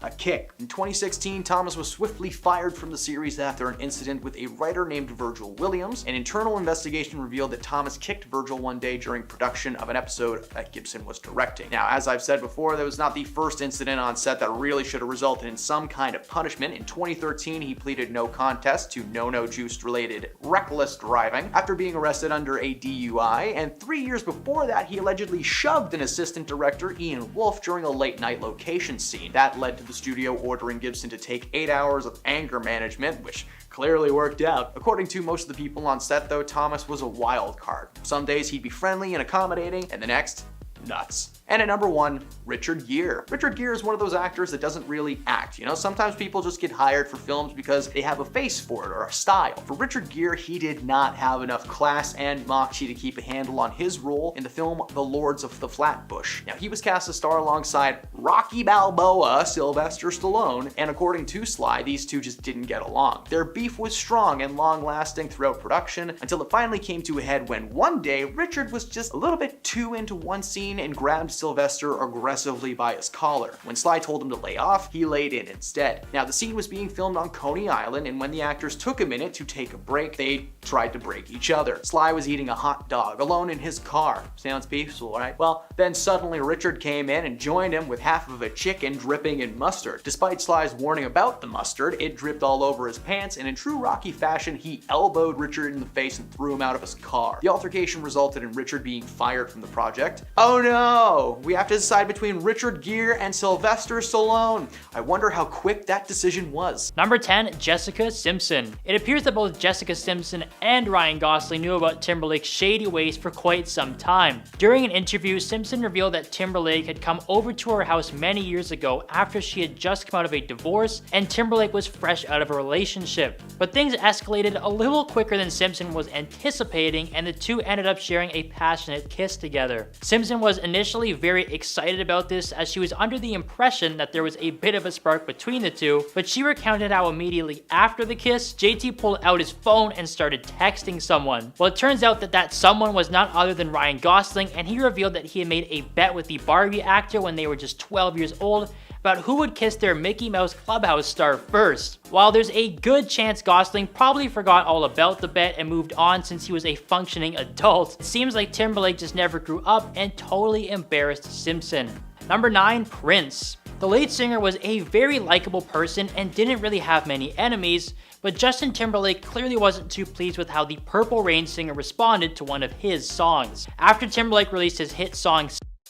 a kick. In 2016, Thomas was swiftly fired from the series after an incident with a writer named Virgil Williams. An internal investigation revealed that Thomas kicked Virgil one day during production of an episode that Gibson was directing. Now, as I've said before, that was not the first incident on set that really should have resulted in some kind of punishment. In 2013, he pleaded no contest to no juice related reckless driving after being arrested under a DUI, and 3 years before that, he allegedly shoved an assistant director, Ian Wolfe, during a late night location scene. That led to the studio ordering Gibson to take 8 hours of anger management, which clearly worked out. According to most of the people on set though, Thomas was a wild card. Some days he'd be friendly and accommodating, and the next, nuts. And at number 1, Richard Gere. Richard Gere is one of those actors that doesn't really act. You know, sometimes people just get hired for films because they have a face for it or a style. For Richard Gere, he did not have enough class and moxie to keep a handle on his role in the film The Lords of the Flatbush. Now, he was cast to star alongside Rocky Balboa, Sylvester Stallone, and according to Sly, these two just didn't get along. Their beef was strong and long-lasting throughout production until it finally came to a head when one day Richard was just a little bit too into one scene and grabbed Sylvester aggressively by his collar. When Sly told him to lay off, he laid in instead. Now, the scene was being filmed on Coney Island, and when the actors took a minute to take a break, they tried to break each other. Sly was eating a hot dog alone in his car. Sounds peaceful, right? Well, then suddenly Richard came in and joined him with half of a chicken dripping in mustard. Despite Sly's warning about the mustard, it dripped all over his pants, and in true Rocky fashion, he elbowed Richard in the face and threw him out of his car. The altercation resulted in Richard being fired from the project. Oh no! We have to decide between Richard Gere and Sylvester Stallone. I wonder how quick that decision was. Number 10, Jessica Simpson. It appears that both Jessica Simpson and Ryan Gosling knew about Timberlake's shady ways for quite some time. During an interview, Simpson revealed that Timberlake had come over to her house many years ago after she had just come out of a divorce and Timberlake was fresh out of a relationship. But things escalated a little quicker than Simpson was anticipating, and the two ended up sharing a passionate kiss together. Simpson was initially very excited about this, as she was under the impression that there was a bit of a spark between the two, but she recounted how immediately after the kiss, JT pulled out his phone and started texting someone. Well, it turns out that that someone was not other than Ryan Gosling, and he revealed that he had made a bet with the Barbie actor when they were just 12 years old about who would kiss their Mickey Mouse Clubhouse star first. While there's a good chance Gosling probably forgot all about the bet and moved on since he was a functioning adult, it seems like Timberlake just never grew up and totally embarrassed Simpson. Number 9, Prince. The lead singer was a very likable person and didn't really have many enemies, but Justin Timberlake clearly wasn't too pleased with how the Purple Rain singer responded to one of his songs. After Timberlake released his hit song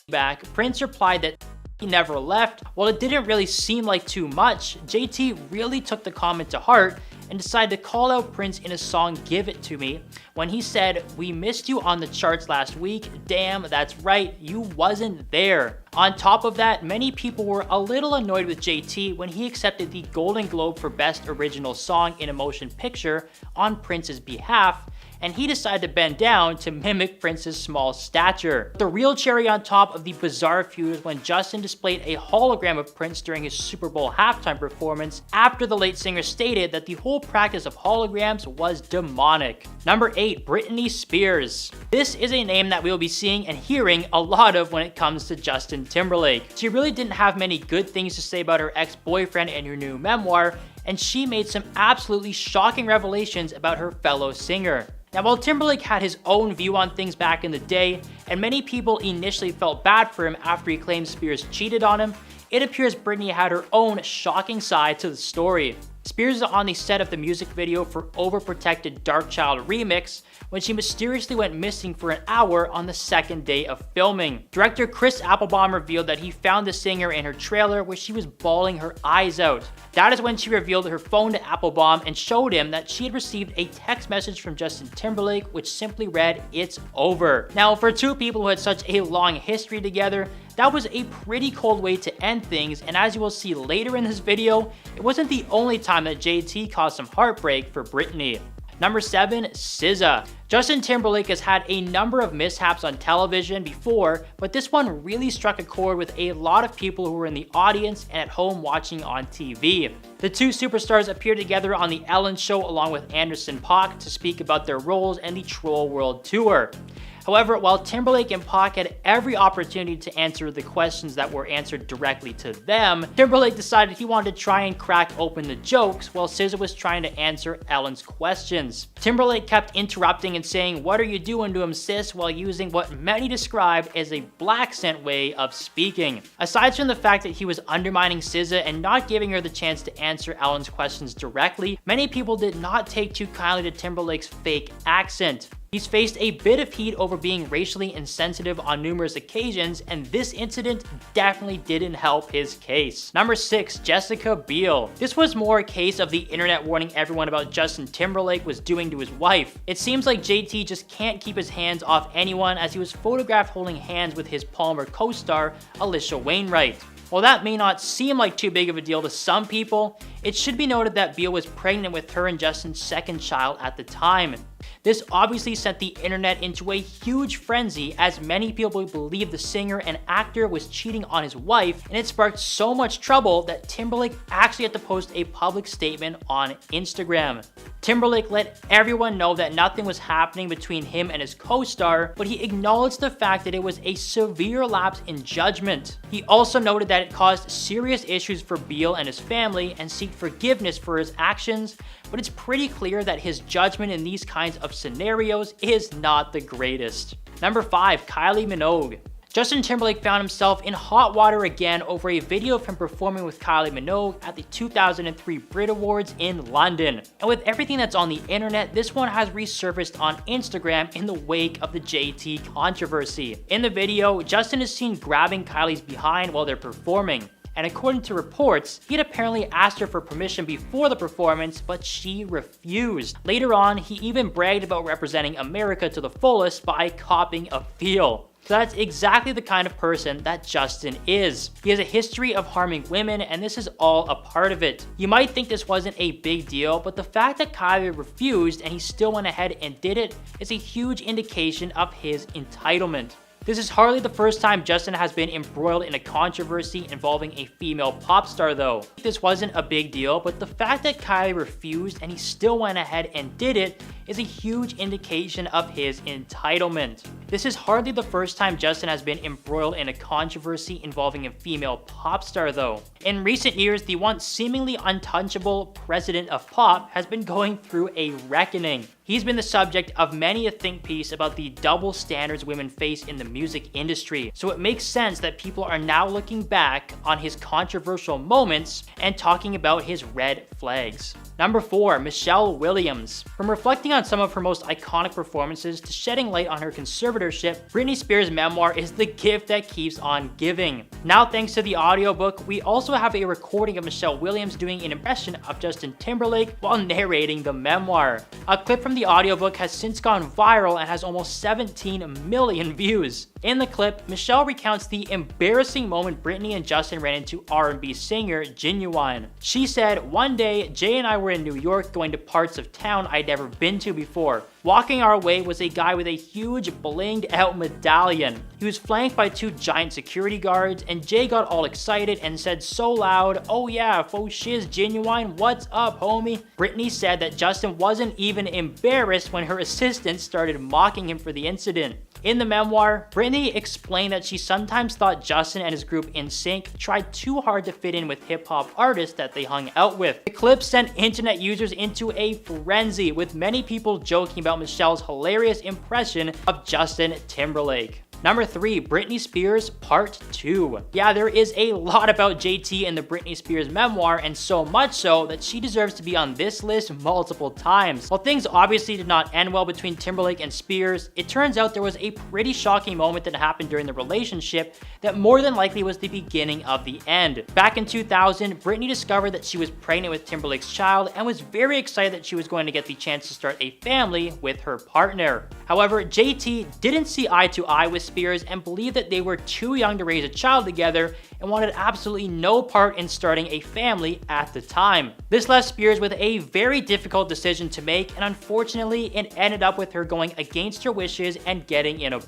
Back, Prince replied that he never left. While it didn't really seem like too much, JT really took the comment to heart and decided to call out Prince in his song Give It To Me when he said, "We missed you on the charts last week. Damn, that's right, you wasn't there." On top of that, many people were a little annoyed with JT when he accepted the Golden Globe for Best Original Song in a Motion Picture on Prince's behalf, and he decided to bend down to mimic Prince's small stature. The real cherry on top of the bizarre feud was when Justin displayed a hologram of Prince during his Super Bowl halftime performance after the late singer stated that the whole practice of holograms was demonic. Number 8, Britney Spears. This is a name that we will be seeing and hearing a lot of when it comes to Justin Timberlake. She really didn't have many good things to say about her ex-boyfriend in her new memoir, and she made some absolutely shocking revelations about her fellow singer. Now, while Timberlake had his own view on things back in the day, and many people initially felt bad for him after he claimed Spears cheated on him, it appears Britney had her own shocking side to the story. Spears is on the set of the music video for Overprotected Darkchild Remix when she mysteriously went missing for an hour on the second day of filming. Director Chris Applebaum revealed that he found the singer in her trailer where she was bawling her eyes out. That is when she revealed her phone to Applebaum and showed him that she had received a text message from Justin Timberlake which simply read, "It's over." Now, for two people who had such a long history together, that was a pretty cold way to end things, and as you will see later in this video, it wasn't the only time that JT caused some heartbreak for Britney. Number 7, SZA. Justin Timberlake has had a number of mishaps on television before, but this one really struck a chord with a lot of people who were in the audience and at home watching on TV. The two superstars appeared together on The Ellen Show along with Anderson .Paak to speak about their roles in the Troll World Tour. However, while Timberlake and Paak had every opportunity to answer the questions that were answered directly to them, Timberlake decided he wanted to try and crack open the jokes while SZA was trying to answer Ellen's questions. Timberlake kept interrupting and saying, "What are you doing to him, sis?" while using what many describe as a black scent way of speaking. Aside from the fact that he was undermining SZA and not giving her the chance to answer Ellen's questions directly, many people did not take too kindly to Timberlake's fake accent. He's faced a bit of heat over being racially insensitive on numerous occasions, and this incident definitely didn't help his case. Number 6, Jessica Biel. This was more a case of the internet warning everyone about Justin Timberlake was doing to his wife. It seems like JT just can't keep his hands off anyone, as he was photographed holding hands with his Palmer co-star Alicia Wainwright. While that may not seem like too big of a deal to some people, it should be noted that Biel was pregnant with her and Justin's second child at the time. This obviously sent the internet into a huge frenzy, as many people believed the singer and actor was cheating on his wife, and it sparked so much trouble that Timberlake actually had to post a public statement on Instagram. Timberlake let everyone know that nothing was happening between him and his co-star, but he acknowledged the fact that it was a severe lapse in judgment. He also noted that it caused serious issues for Biel and his family and seeked forgiveness for his actions, but it's pretty clear that his judgment in these kinds of scenarios is not the greatest. Number 5, Kylie Minogue. Justin Timberlake found himself in hot water again over a video of him performing with Kylie Minogue at the 2003 Brit Awards in London. And with everything that's on the internet, this one has resurfaced on Instagram in the wake of the JT controversy. In the video, Justin is seen grabbing Kylie's behind while they're performing. And according to reports, he had apparently asked her for permission before the performance, but she refused. Later on, he even bragged about representing America to the fullest by copying a feel. So that's exactly the kind of person that Justin is. He has a history of harming women, and this is all a part of it. You might think this wasn't a big deal, but the fact that Kylie refused and he still went ahead and did it is a huge indication of his entitlement. This is hardly the first time Justin has been embroiled in a controversy involving a female pop star though. This wasn't a big deal, but the fact that Kylie refused and he still went ahead and did it is a huge indication of his entitlement. This is hardly the first time Justin has been embroiled in a controversy involving a female pop star though. In recent years, the once seemingly untouchable president of pop has been going through a reckoning. He's been the subject of many a think piece about the double standards women face in the music industry, so it makes sense that people are now looking back on his controversial moments and talking about his red flags. Number 4, Michelle Williams. From reflecting on some of her most iconic performances to shedding light on her conservatorship, Britney Spears' memoir is the gift that keeps on giving. Now, thanks to the audiobook, we also have a recording of Michelle Williams doing an impression of Justin Timberlake while narrating the memoir. A clip from the audiobook has since gone viral and has almost 17 million views. In the clip, Michelle recounts the embarrassing moment Britney and Justin ran into R&B singer Ginuwine. She said, "One day, Jay and I were in New York going to parts of town I'd never been to before. Walking our way was a guy with a huge blinged out medallion. He was flanked by 2 giant security guards, and Jay got all excited and said so loud, 'Oh yeah, faux shiz Ginuwine, what's up homie?' Britney said that Justin wasn't even embarrassed when her assistant started mocking him for the incident. In the memoir, Britney explained that she sometimes thought Justin and his group NSYNC tried too hard to fit in with hip-hop artists that they hung out with. The clip sent internet users into a frenzy, with many people joking about Michelle's hilarious impression of Justin Timberlake. Number 3, Britney Spears Part 2. Yeah, there is a lot about JT in the Britney Spears memoir, and so much so that she deserves to be on this list multiple times. While things obviously did not end well between Timberlake and Spears, it turns out there was a pretty shocking moment that happened during the relationship that more than likely was the beginning of the end. Back in 2000, Britney discovered that she was pregnant with Timberlake's child and was very excited that she was going to get the chance to start a family with her partner. However, JT didn't see eye to eye with Spears and believed that they were too young to raise a child together and wanted absolutely no part in starting a family at the time. This left Spears with a very difficult decision to make, and unfortunately it ended up with her going against her wishes and getting in a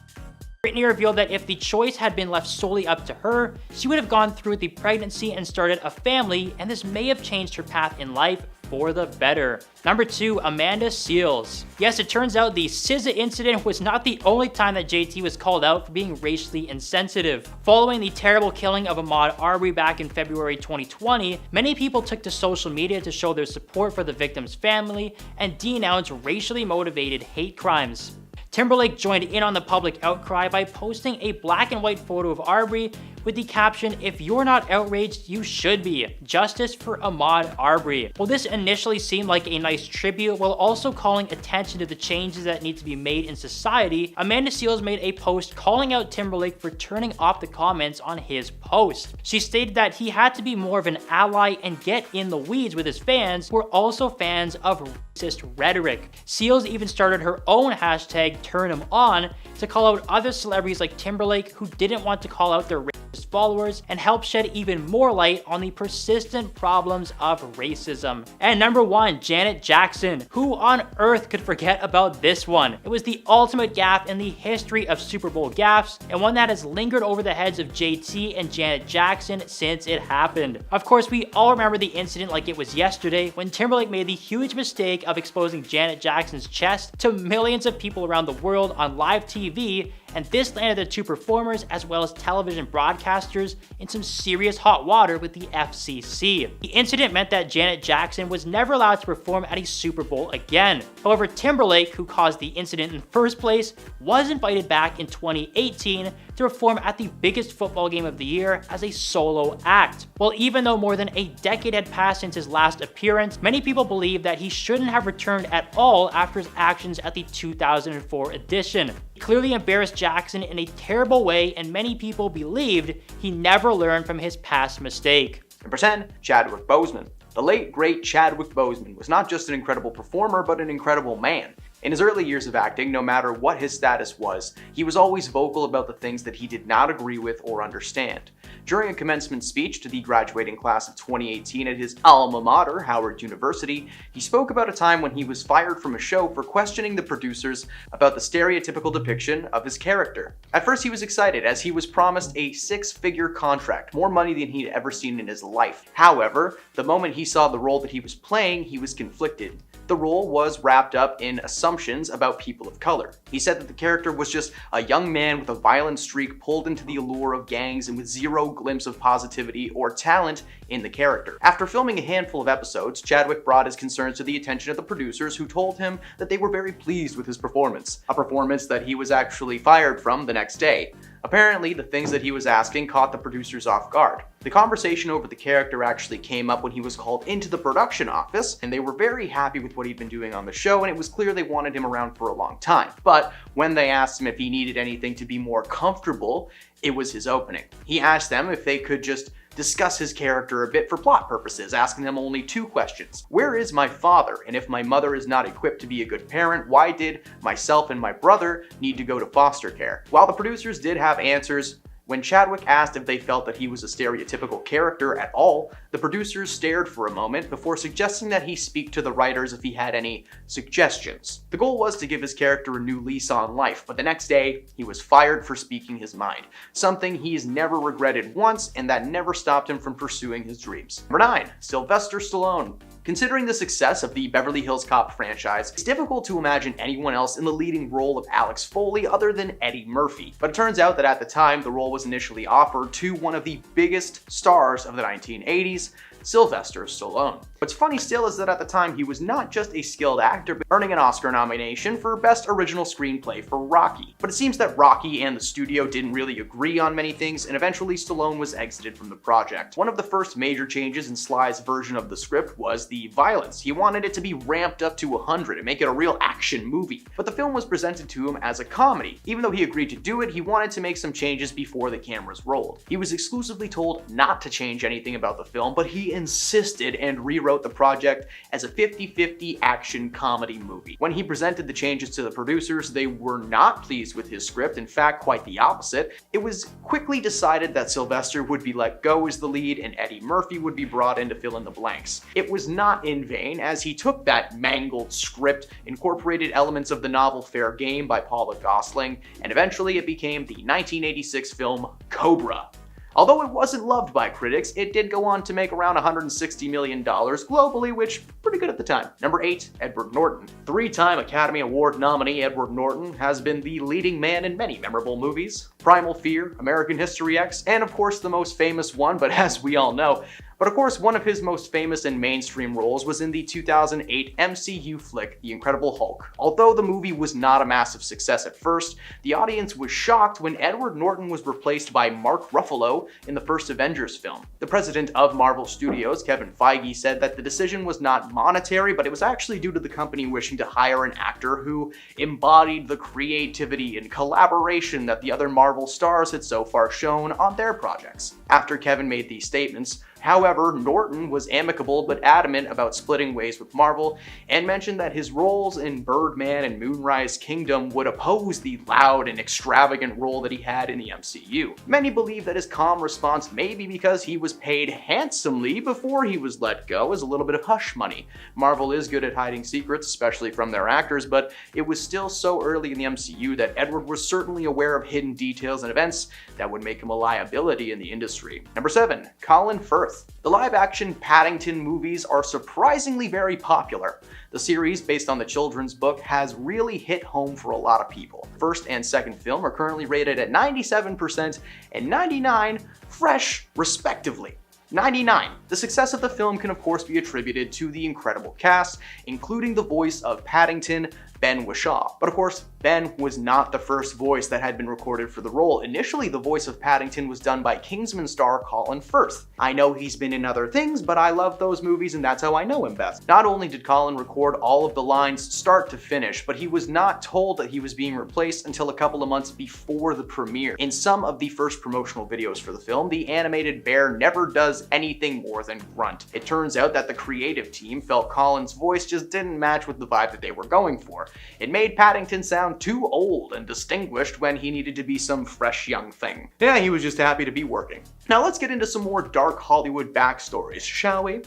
Britney revealed that if the choice had been left solely up to her, she would have gone through the pregnancy and started a family, and this may have changed her path in life for the better. Number 2, Amanda Seales. Yes, it turns out the SZA incident was not the only time that JT was called out for being racially insensitive. Following the terrible killing of Ahmaud Arbery back in February 2020, many people took to social media to show their support for the victim's family and denounce racially motivated hate crimes. Timberlake joined in on the public outcry by posting a black and white photo of Arbery with the caption, "If you're not outraged, you should be. Justice for Ahmaud Arbery." While this initially seemed like a nice tribute, while also calling attention to the changes that need to be made in society, Amanda Seales made a post calling out Timberlake for turning off the comments on his post. She stated that he had to be more of an ally and get in the weeds with his fans who are also fans of racist rhetoric. Seales even started her own hashtag #TurnHimOn to call out other celebrities like Timberlake who didn't want to call out their racist followers and help shed even more light on the persistent problems of racism. And number 1, Janet Jackson. Who on earth could forget about this one? It was the ultimate gaffe in the history of Super Bowl gaffes, and one that has lingered over the heads of JT and Janet Jackson since it happened. Of course, we all remember the incident like it was yesterday when Timberlake made the huge mistake of exposing Janet Jackson's chest to millions of people around the world on live TV, and this landed the two performers as well as television broadcasters in some serious hot water with the FCC. The incident meant that Janet Jackson was never allowed to perform at a Super Bowl again. However, Timberlake, who caused the incident in the first place, was invited back in 2018 to perform at the biggest football game of the year as a solo act. Well, even though more than a decade had passed since his last appearance, many people believe that he shouldn't have returned at all after his actions at the 2004 edition. He clearly embarrassed Jackson in a terrible way, and many people believed he never learned from his past mistake. Number 10, Chadwick Boseman. The late, great Chadwick Boseman was not just an incredible performer, but an incredible man. In his early years of acting, no matter what his status was, he was always vocal about the things that he did not agree with or understand. During a commencement speech to the graduating class of 2018 at his alma mater, Howard University, he spoke about a time when he was fired from a show for questioning the producers about the stereotypical depiction of his character. At first he was excited as he was promised a 6-figure contract, more money than he'd ever seen in his life. However, the moment he saw the role that he was playing, he was conflicted. The role was wrapped up in assumptions about people of color. He said that the character was just a young man with a violent streak pulled into the allure of gangs and with zero glimpse of positivity or talent in the character. After filming a handful of episodes, Chadwick brought his concerns to the attention of the producers, who told him that they were very pleased with his performance, a performance that he was actually fired from the next day. Apparently, the things that he was asking caught the producers off guard. The conversation over the character actually came up when he was called into the production office, and they were very happy with what he'd been doing on the show, and it was clear they wanted him around for a long time. But when they asked him if he needed anything to be more comfortable, it was his opening. He asked them if they could just discuss his character a bit for plot purposes, asking them only 2 questions. Where is my father? And if my mother is not equipped to be a good parent, why did myself and my brother need to go to foster care? While the producers did have answers, when Chadwick asked if they felt that he was a stereotypical character at all, the producers stared for a moment before suggesting that he speak to the writers if he had any suggestions. The goal was to give his character a new lease on life, but the next day, he was fired for speaking his mind, something he's never regretted once and that never stopped him from pursuing his dreams. Number 9, Sylvester Stallone. Considering the success of the Beverly Hills Cop franchise, it's difficult to imagine anyone else in the leading role of Alex Foley other than Eddie Murphy. But it turns out that at the time, the role was initially offered to one of the biggest stars of the 1980s, Sylvester Stallone. What's funny still is that at the time he was not just a skilled actor, but earning an Oscar nomination for Best Original Screenplay for Rocky. But it seems that Rocky and the studio didn't really agree on many things, and eventually Stallone was exited from the project. One of the first major changes in Sly's version of the script was the violence. He wanted it to be ramped up to 100 and make it a real action movie. But the film was presented to him as a comedy. Even though he agreed to do it, he wanted to make some changes before the cameras rolled. He was exclusively told not to change anything about the film, but he insisted and rewrote the project as a 50-50 action comedy movie. When he presented the changes to the producers, they were not pleased with his script. In fact, quite the opposite. It was quickly decided that Sylvester would be let go as the lead and Eddie Murphy would be brought in to fill in the blanks. It was not in vain, as he took that mangled script, incorporated elements of the novel Fair Game by Paula Gosling, and eventually it became the 1986 film Cobra. Although it wasn't loved by critics, it did go on to make around $160 million globally, which pretty good at the time. Number 8, Edward Norton. 3-time Academy Award nominee Edward Norton has been the leading man in many memorable movies. Primal Fear, American History X, and of course the most famous one, but as we all know, But of course, one of his most famous and mainstream roles was in the 2008 MCU flick, The Incredible Hulk. Although the movie was not a massive success at first, the audience was shocked when Edward Norton was replaced by Mark Ruffalo in the first Avengers film. The president of Marvel Studios, Kevin Feige, said that the decision was not monetary, but it was actually due to the company wishing to hire an actor who embodied the creativity and collaboration that the other Marvel stars had so far shown on their projects. After Kevin made these statements, however, Norton was amicable but adamant about splitting ways with Marvel and mentioned that his roles in Birdman and Moonrise Kingdom would oppose the loud and extravagant role that he had in the MCU. Many believe that his calm response may be because he was paid handsomely before he was let go as a little bit of hush money. Marvel is good at hiding secrets, especially from their actors, but it was still so early in the MCU that Edward was certainly aware of hidden details and events that would make him a liability in the industry. Number 7. Colin Firth. The live-action Paddington movies are surprisingly very popular. The series, based on the children's book, has really hit home for a lot of people. First and second film are currently rated at 97% and 99% fresh, respectively. 99. The success of the film can of course be attributed to the incredible cast, including the voice of Paddington, Ben Whishaw. But of course, Ben was not the first voice that had been recorded for the role. Initially, the voice of Paddington was done by Kingsman star Colin Firth. I know he's been in other things, but I love those movies and that's how I know him best. Not only did Colin record all of the lines start to finish, but he was not told that he was being replaced until a couple of months before the premiere. In some of the first promotional videos for the film, the animated bear never does anything more than grunt. It turns out that the creative team felt Colin's voice just didn't match with the vibe that they were going for. It made Paddington sound too old and distinguished when he needed to be some fresh young thing. Yeah, he was just happy to be working. Now let's get into some more dark Hollywood backstories, shall we?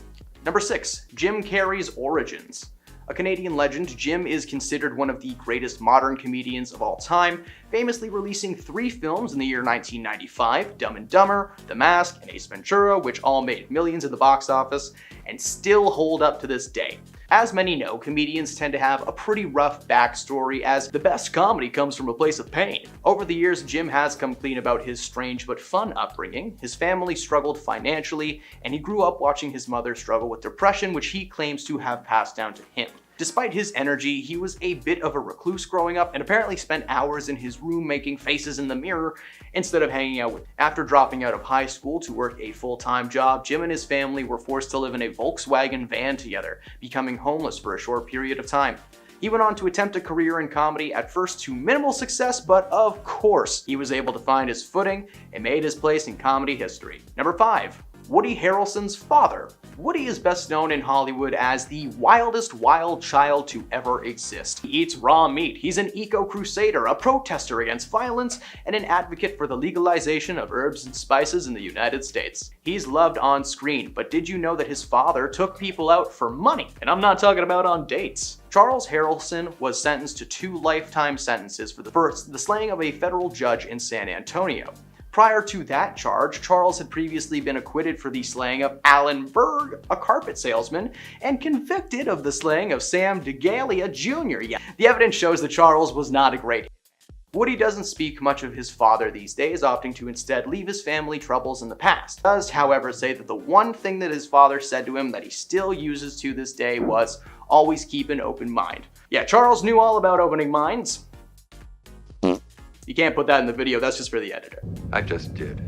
Number 6. Jim Carrey's origins. A Canadian legend, Jim is considered one of the greatest modern comedians of all time, famously releasing 3 films in the year 1995, Dumb and Dumber, The Mask, and Ace Ventura, which all made millions at the box office, and still hold up to this day. As many know, comedians tend to have a pretty rough backstory, as the best comedy comes from a place of pain. Over the years, Jim has come clean about his strange but fun upbringing. His family struggled financially, and he grew up watching his mother struggle with depression, which he claims to have passed down to him. Despite his energy, he was a bit of a recluse growing up and apparently spent hours in his room making faces in the mirror instead of hanging out with. After dropping out of high school to work a full-time job, Jim and his family were forced to live in a Volkswagen van together, becoming homeless for a short period of time. He went on to attempt a career in comedy, at first to minimal success, but of course, he was able to find his footing and made his place in comedy history. Number 5. Woody Harrelson's father. Woody is best known in Hollywood as the wildest wild child to ever exist. He eats raw meat, he's an eco-crusader, a protester against violence, and an advocate for the legalization of herbs and spices in the United States. He's loved on screen, but did you know that his father took people out for money? And I'm not talking about on dates. Charles Harrelson was sentenced to 2 lifetime sentences for the slaying of a federal judge in San Antonio. Prior to that charge, Charles had previously been acquitted for the slaying of Alan Berg, a carpet salesman, and convicted of the slaying of Sam DeGalia Jr. Yeah, the evidence shows that Charles was not a great. Woody doesn't speak much of his father these days, opting to instead leave his family troubles in the past. He does, however, say that the one thing that his father said to him that he still uses to this day was, always keep an open mind. Yeah, Charles knew all about opening minds. You can't put that in the video, that's just for the editor. I just did.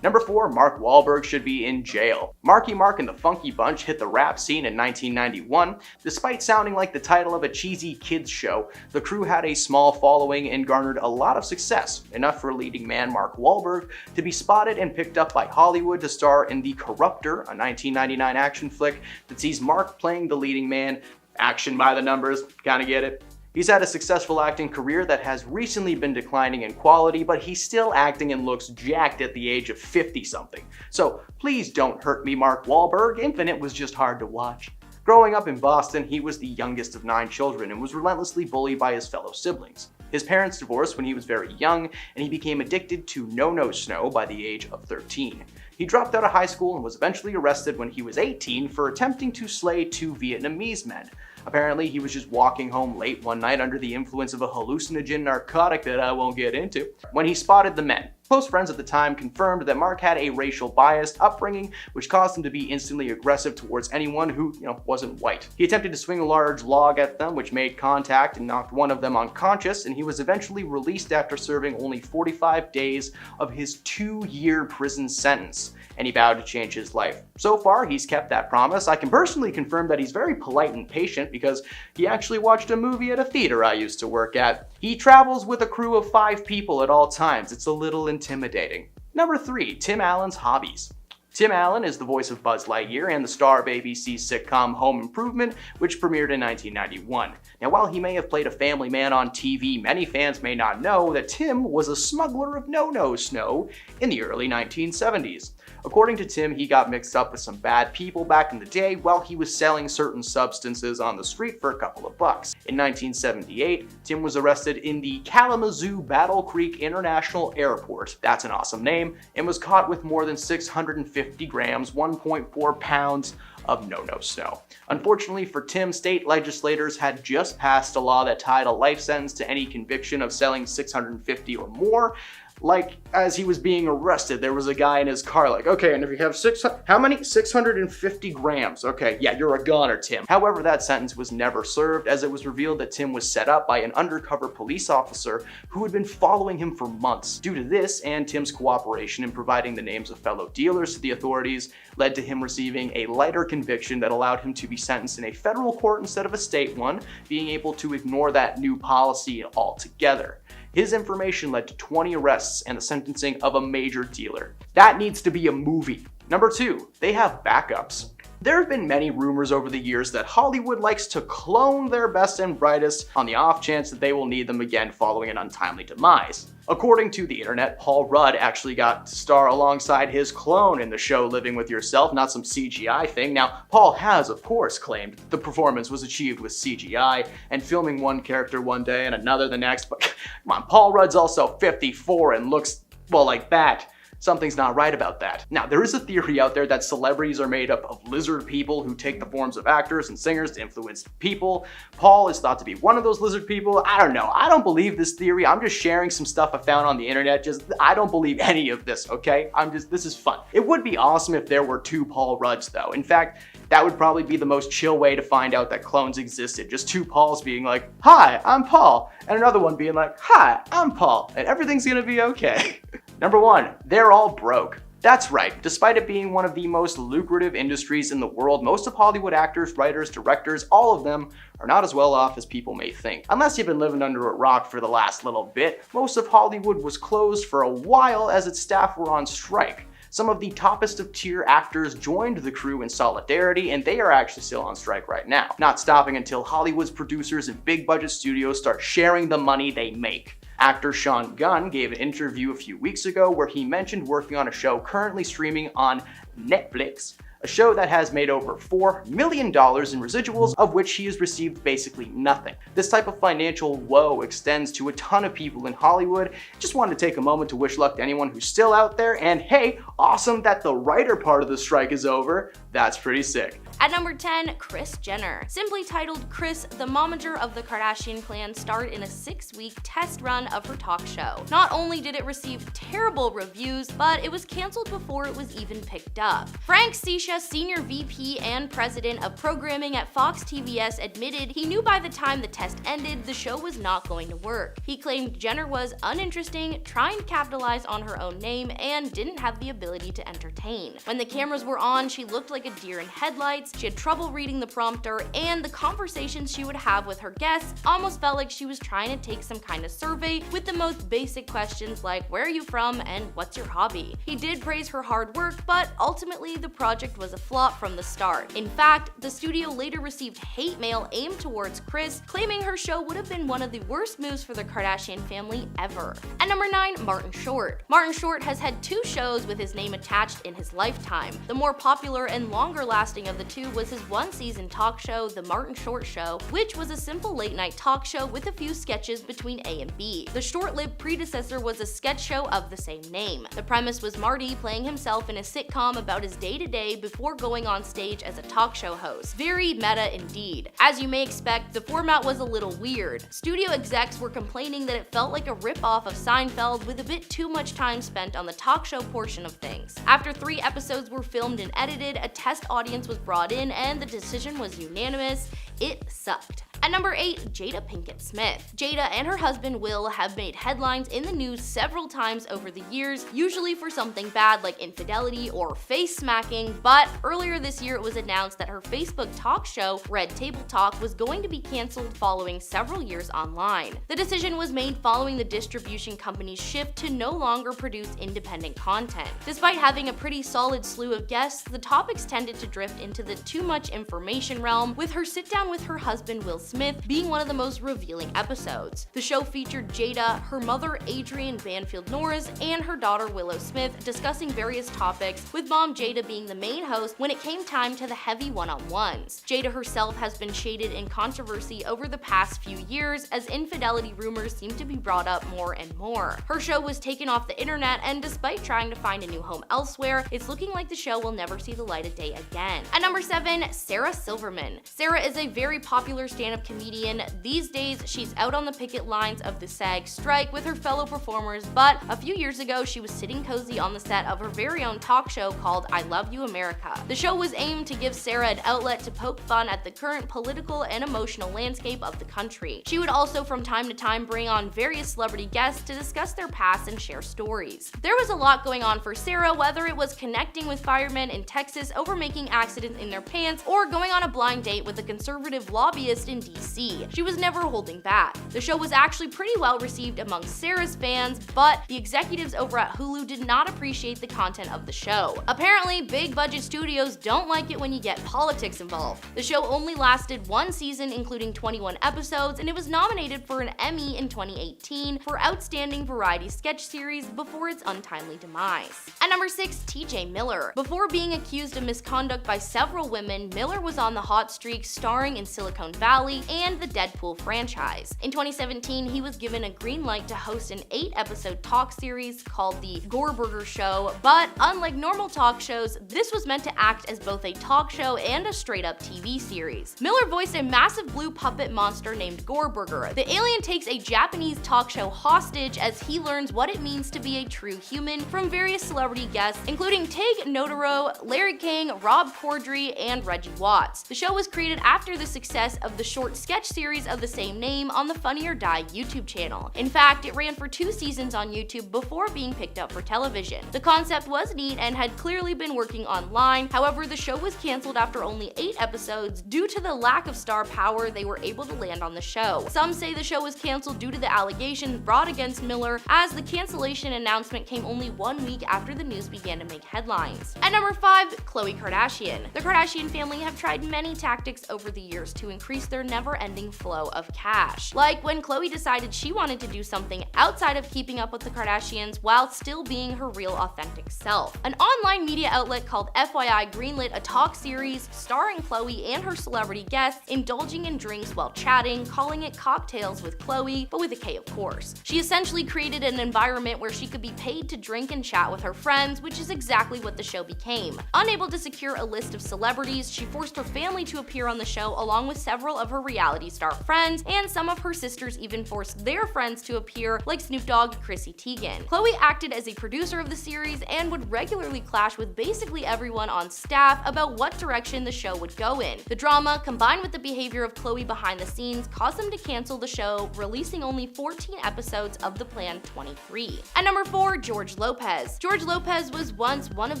Number 4, Mark Wahlberg should be in jail. Marky Mark and the Funky Bunch hit the rap scene in 1991. Despite sounding like the title of a cheesy kids show, the crew had a small following and garnered a lot of success, enough for leading man Mark Wahlberg to be spotted and picked up by Hollywood to star in The Corruptor, a 1999 action flick that sees Mark playing the leading man. Action by the numbers, kinda get it? He's had a successful acting career that has recently been declining in quality, but he's still acting and looks jacked at the age of 50-something. So please don't hurt me, Mark Wahlberg. Infinite was just hard to watch. Growing up in Boston, he was the youngest of 9 children and was relentlessly bullied by his fellow siblings. His parents divorced when he was very young, and he became addicted to no-no snow by the age of 13. He dropped out of high school and was eventually arrested when he was 18 for attempting to slay 2 Vietnamese men. Apparently, he was just walking home late one night under the influence of a hallucinogen narcotic that I won't get into, when he spotted the men. Close friends at the time confirmed that Mark had a racial biased upbringing, which caused him to be instantly aggressive towards anyone who, wasn't white. He attempted to swing a large log at them, which made contact and knocked one of them unconscious, and he was eventually released after serving only 45 days of his 2-year prison sentence. And he vowed to change his life. So far, he's kept that promise. I can personally confirm that he's very polite and patient because he actually watched a movie at a theater I used to work at. He travels with a crew of 5 people at all times. It's a little intimidating. Number 3, Tim Allen's hobbies. Tim Allen is the voice of Buzz Lightyear and the star of ABC's sitcom Home Improvement, which premiered in 1991. Now, while he may have played a family man on TV, many fans may not know that Tim was a smuggler of no-no snow in the early 1970s. According to Tim, he got mixed up with some bad people back in the day while he was selling certain substances on the street for a couple of bucks. In 1978, Tim was arrested in the Kalamazoo Battle Creek International Airport, that's an awesome name, and was caught with more than 650 grams, 1.4 pounds of no-no snow. Unfortunately for Tim, state legislators had just passed a law that tied a life sentence to any conviction of selling 650 or more. Like, as he was being arrested, there was a guy in his car like, okay, and if you have 650 grams. Okay, yeah, you're a goner, Tim. However, that sentence was never served, as it was revealed that Tim was set up by an undercover police officer who had been following him for months. Due to this, and Tim's cooperation in providing the names of fellow dealers to the authorities, led to him receiving a lighter conviction that allowed him to be sentenced in a federal court instead of a state one, being able to ignore that new policy altogether. His information led to 20 arrests and the sentencing of a major dealer. That needs to be a movie. Number 2, they have backups. There have been many rumors over the years that Hollywood likes to clone their best and brightest on the off chance that they will need them again following an untimely demise. According to the internet, Paul Rudd actually got to star alongside his clone in the show Living With Yourself, not some CGI thing. Now, Paul has, of course, claimed the performance was achieved with CGI and filming one character one day and another the next, but come on, Paul Rudd's also 54 and looks, well, like that. Something's not right about that. Now, there is a theory out there that celebrities are made up of lizard people who take the forms of actors and singers to influence people. Paul is thought to be one of those lizard people. I don't know. I don't believe this theory. I'm just sharing some stuff I found on the internet. I don't believe any of this, okay? This is fun. It would be awesome if there were 2 Paul Rudds, though. In fact, that would probably be the most chill way to find out that clones existed. Just 2 Pauls being like, hi, I'm Paul. And another one being like, hi, I'm Paul. And everything's gonna be okay. Number 1, they're all broke. That's right, despite it being one of the most lucrative industries in the world, most of Hollywood actors, writers, directors, all of them are not as well off as people may think. Unless you've been living under a rock for the last little bit, most of Hollywood was closed for a while as its staff were on strike. Some of the toppest of tier actors joined the crew in solidarity, and they are actually still on strike right now, not stopping until Hollywood's producers and big budget studios start sharing the money they make. Actor Sean Gunn gave an interview a few weeks ago where he mentioned working on a show currently streaming on Netflix, a show that has made over $4 million in residuals, of which he has received basically nothing. This type of financial woe extends to a ton of people in Hollywood. Just wanted to take a moment to wish luck to anyone who's still out there, and hey, awesome that the writer part of the strike is over. That's pretty sick. At number 10, Kris Jenner. Simply titled Kris, the momager of the Kardashian clan, starred in a 6-week test run of her talk show. Not only did it receive terrible reviews, but it was canceled before it was even picked up. Frank Sisha, senior VP and president of programming at Fox TVS, admitted he knew by the time the test ended the show was not going to work. He claimed Jenner was uninteresting, trying to capitalize on her own name, and didn't have the ability to entertain. When the cameras were on, she looked like a deer in headlights. She had trouble reading the prompter, and the conversations she would have with her guests almost felt like she was trying to take some kind of survey with the most basic questions like, where are you from and what's your hobby? He did praise her hard work, but ultimately the project was a flop from the start. In fact, the studio later received hate mail aimed towards Kris, claiming her show would have been one of the worst moves for the Kardashian family ever. At number 9, Martin Short. Martin Short has had 2 shows with his name attached in his lifetime. The more popular and longer lasting of the 2 was his 1-season talk show, The Martin Short Show, which was a simple late-night talk show with a few sketches between A and B. The short-lived predecessor was a sketch show of the same name. The premise was Marty playing himself in a sitcom about his day-to-day before going on stage as a talk show host. Very meta indeed. As you may expect, the format was a little weird. Studio execs were complaining that it felt like a rip-off of Seinfeld with a bit too much time spent on the talk show portion of things. After 3 episodes were filmed and edited, a test audience was brought in and the decision was unanimous. It sucked. At number 8, Jada Pinkett Smith. Jada and her husband Will have made headlines in the news several times over the years, usually for something bad like infidelity or face smacking, but earlier this year it was announced that her Facebook talk show, Red Table Talk, was going to be canceled following several years online. The decision was made following the distribution company's shift to no longer produce independent content. Despite having a pretty solid slew of guests, the topics tended to drift into the too much information realm, with her sit-down with her husband Will Smith being one of the most revealing episodes. The show featured Jada, her mother Adrienne Banfield Norris, and her daughter Willow Smith discussing various topics, with mom Jada being the main host when it came time to the heavy one-on-ones. Jada herself has been shaded in controversy over the past few years as infidelity rumors seem to be brought up more and more. Her show was taken off the internet, and despite trying to find a new home elsewhere, it's looking like the show will never see the light of day again. At number 7, Sarah Silverman. Sarah is a very popular stand-up comedian. These days, she's out on the picket lines of the SAG strike with her fellow performers, but a few years ago, she was sitting cozy on the set of her very own talk show called I Love You America. The show was aimed to give Sarah an outlet to poke fun at the current political and emotional landscape of the country. She would also from time to time bring on various celebrity guests to discuss their past and share stories. There was a lot going on for Sarah, whether it was connecting with firemen in Texas over making accidents in their pants or going on a blind date with a conservative lobbyist in DC. She was never holding back. The show was actually pretty well received among Sarah's fans, but the executives over at Hulu did not appreciate the content of the show. Apparently, big budget studios don't like it when you get politics involved. The show only lasted 1 season, including 21 episodes, and it was nominated for an Emmy in 2018 for Outstanding Variety Sketch Series before its untimely demise. At number 6, TJ Miller. Before being accused of misconduct by several women, Miller was on the hot streak starring in Silicon Valley and the Deadpool franchise. In 2017, he was given a green light to host an 8-episode talk series called The Gore Burger Show, but unlike normal talk shows, this was meant to act as both a talk show and a straight-up TV series. Miller voiced a massive blue puppet monster named Gore Burger. The alien takes a Japanese talk show hostage as he learns what it means to be a true human from various celebrity guests, including Tig Notaro, Larry King, Rob Corddry, and Reggie Watts. The show was created after the success of the short sketch series of the same name on the Funny or Die YouTube channel. In fact, it ran for 2 seasons on YouTube before being picked up for television. The concept was neat and had clearly been working online. However, the show was canceled after only 8 episodes due to the lack of star power they were able to land on the show. Some say the show was canceled due to the allegations brought against Miller, as the cancellation announcement came only 1 week after the news began to make headlines. At number 5, Khloe Kardashian. The Kardashian family have tried many tactics over the years to increase their never-ending flow of cash. Like when Khloe decided she wanted to do something outside of keeping up with the Kardashians while still being her real authentic self. An online media outlet called FYI greenlit a talk series starring Khloe and her celebrity guests indulging in drinks while chatting, calling it Cocktails with Khloe, but with a K of course. She essentially created an environment where she could be paid to drink and chat with her friends, which is exactly what the show became. Unable to secure a list of celebrities, she forced her family to appear on the show along with several of her reality star friends, and some of her sisters even forced their friends to appear, like Snoop Dogg and Chrissy Teigen. Khloe acted as a producer of the series and would regularly clash with basically everyone on staff about what direction the show would go in. The drama, combined with the behavior of Khloe behind the scenes, caused them to cancel the show, releasing only 14 episodes of the planned 23. At number 4, George Lopez. George Lopez was once one of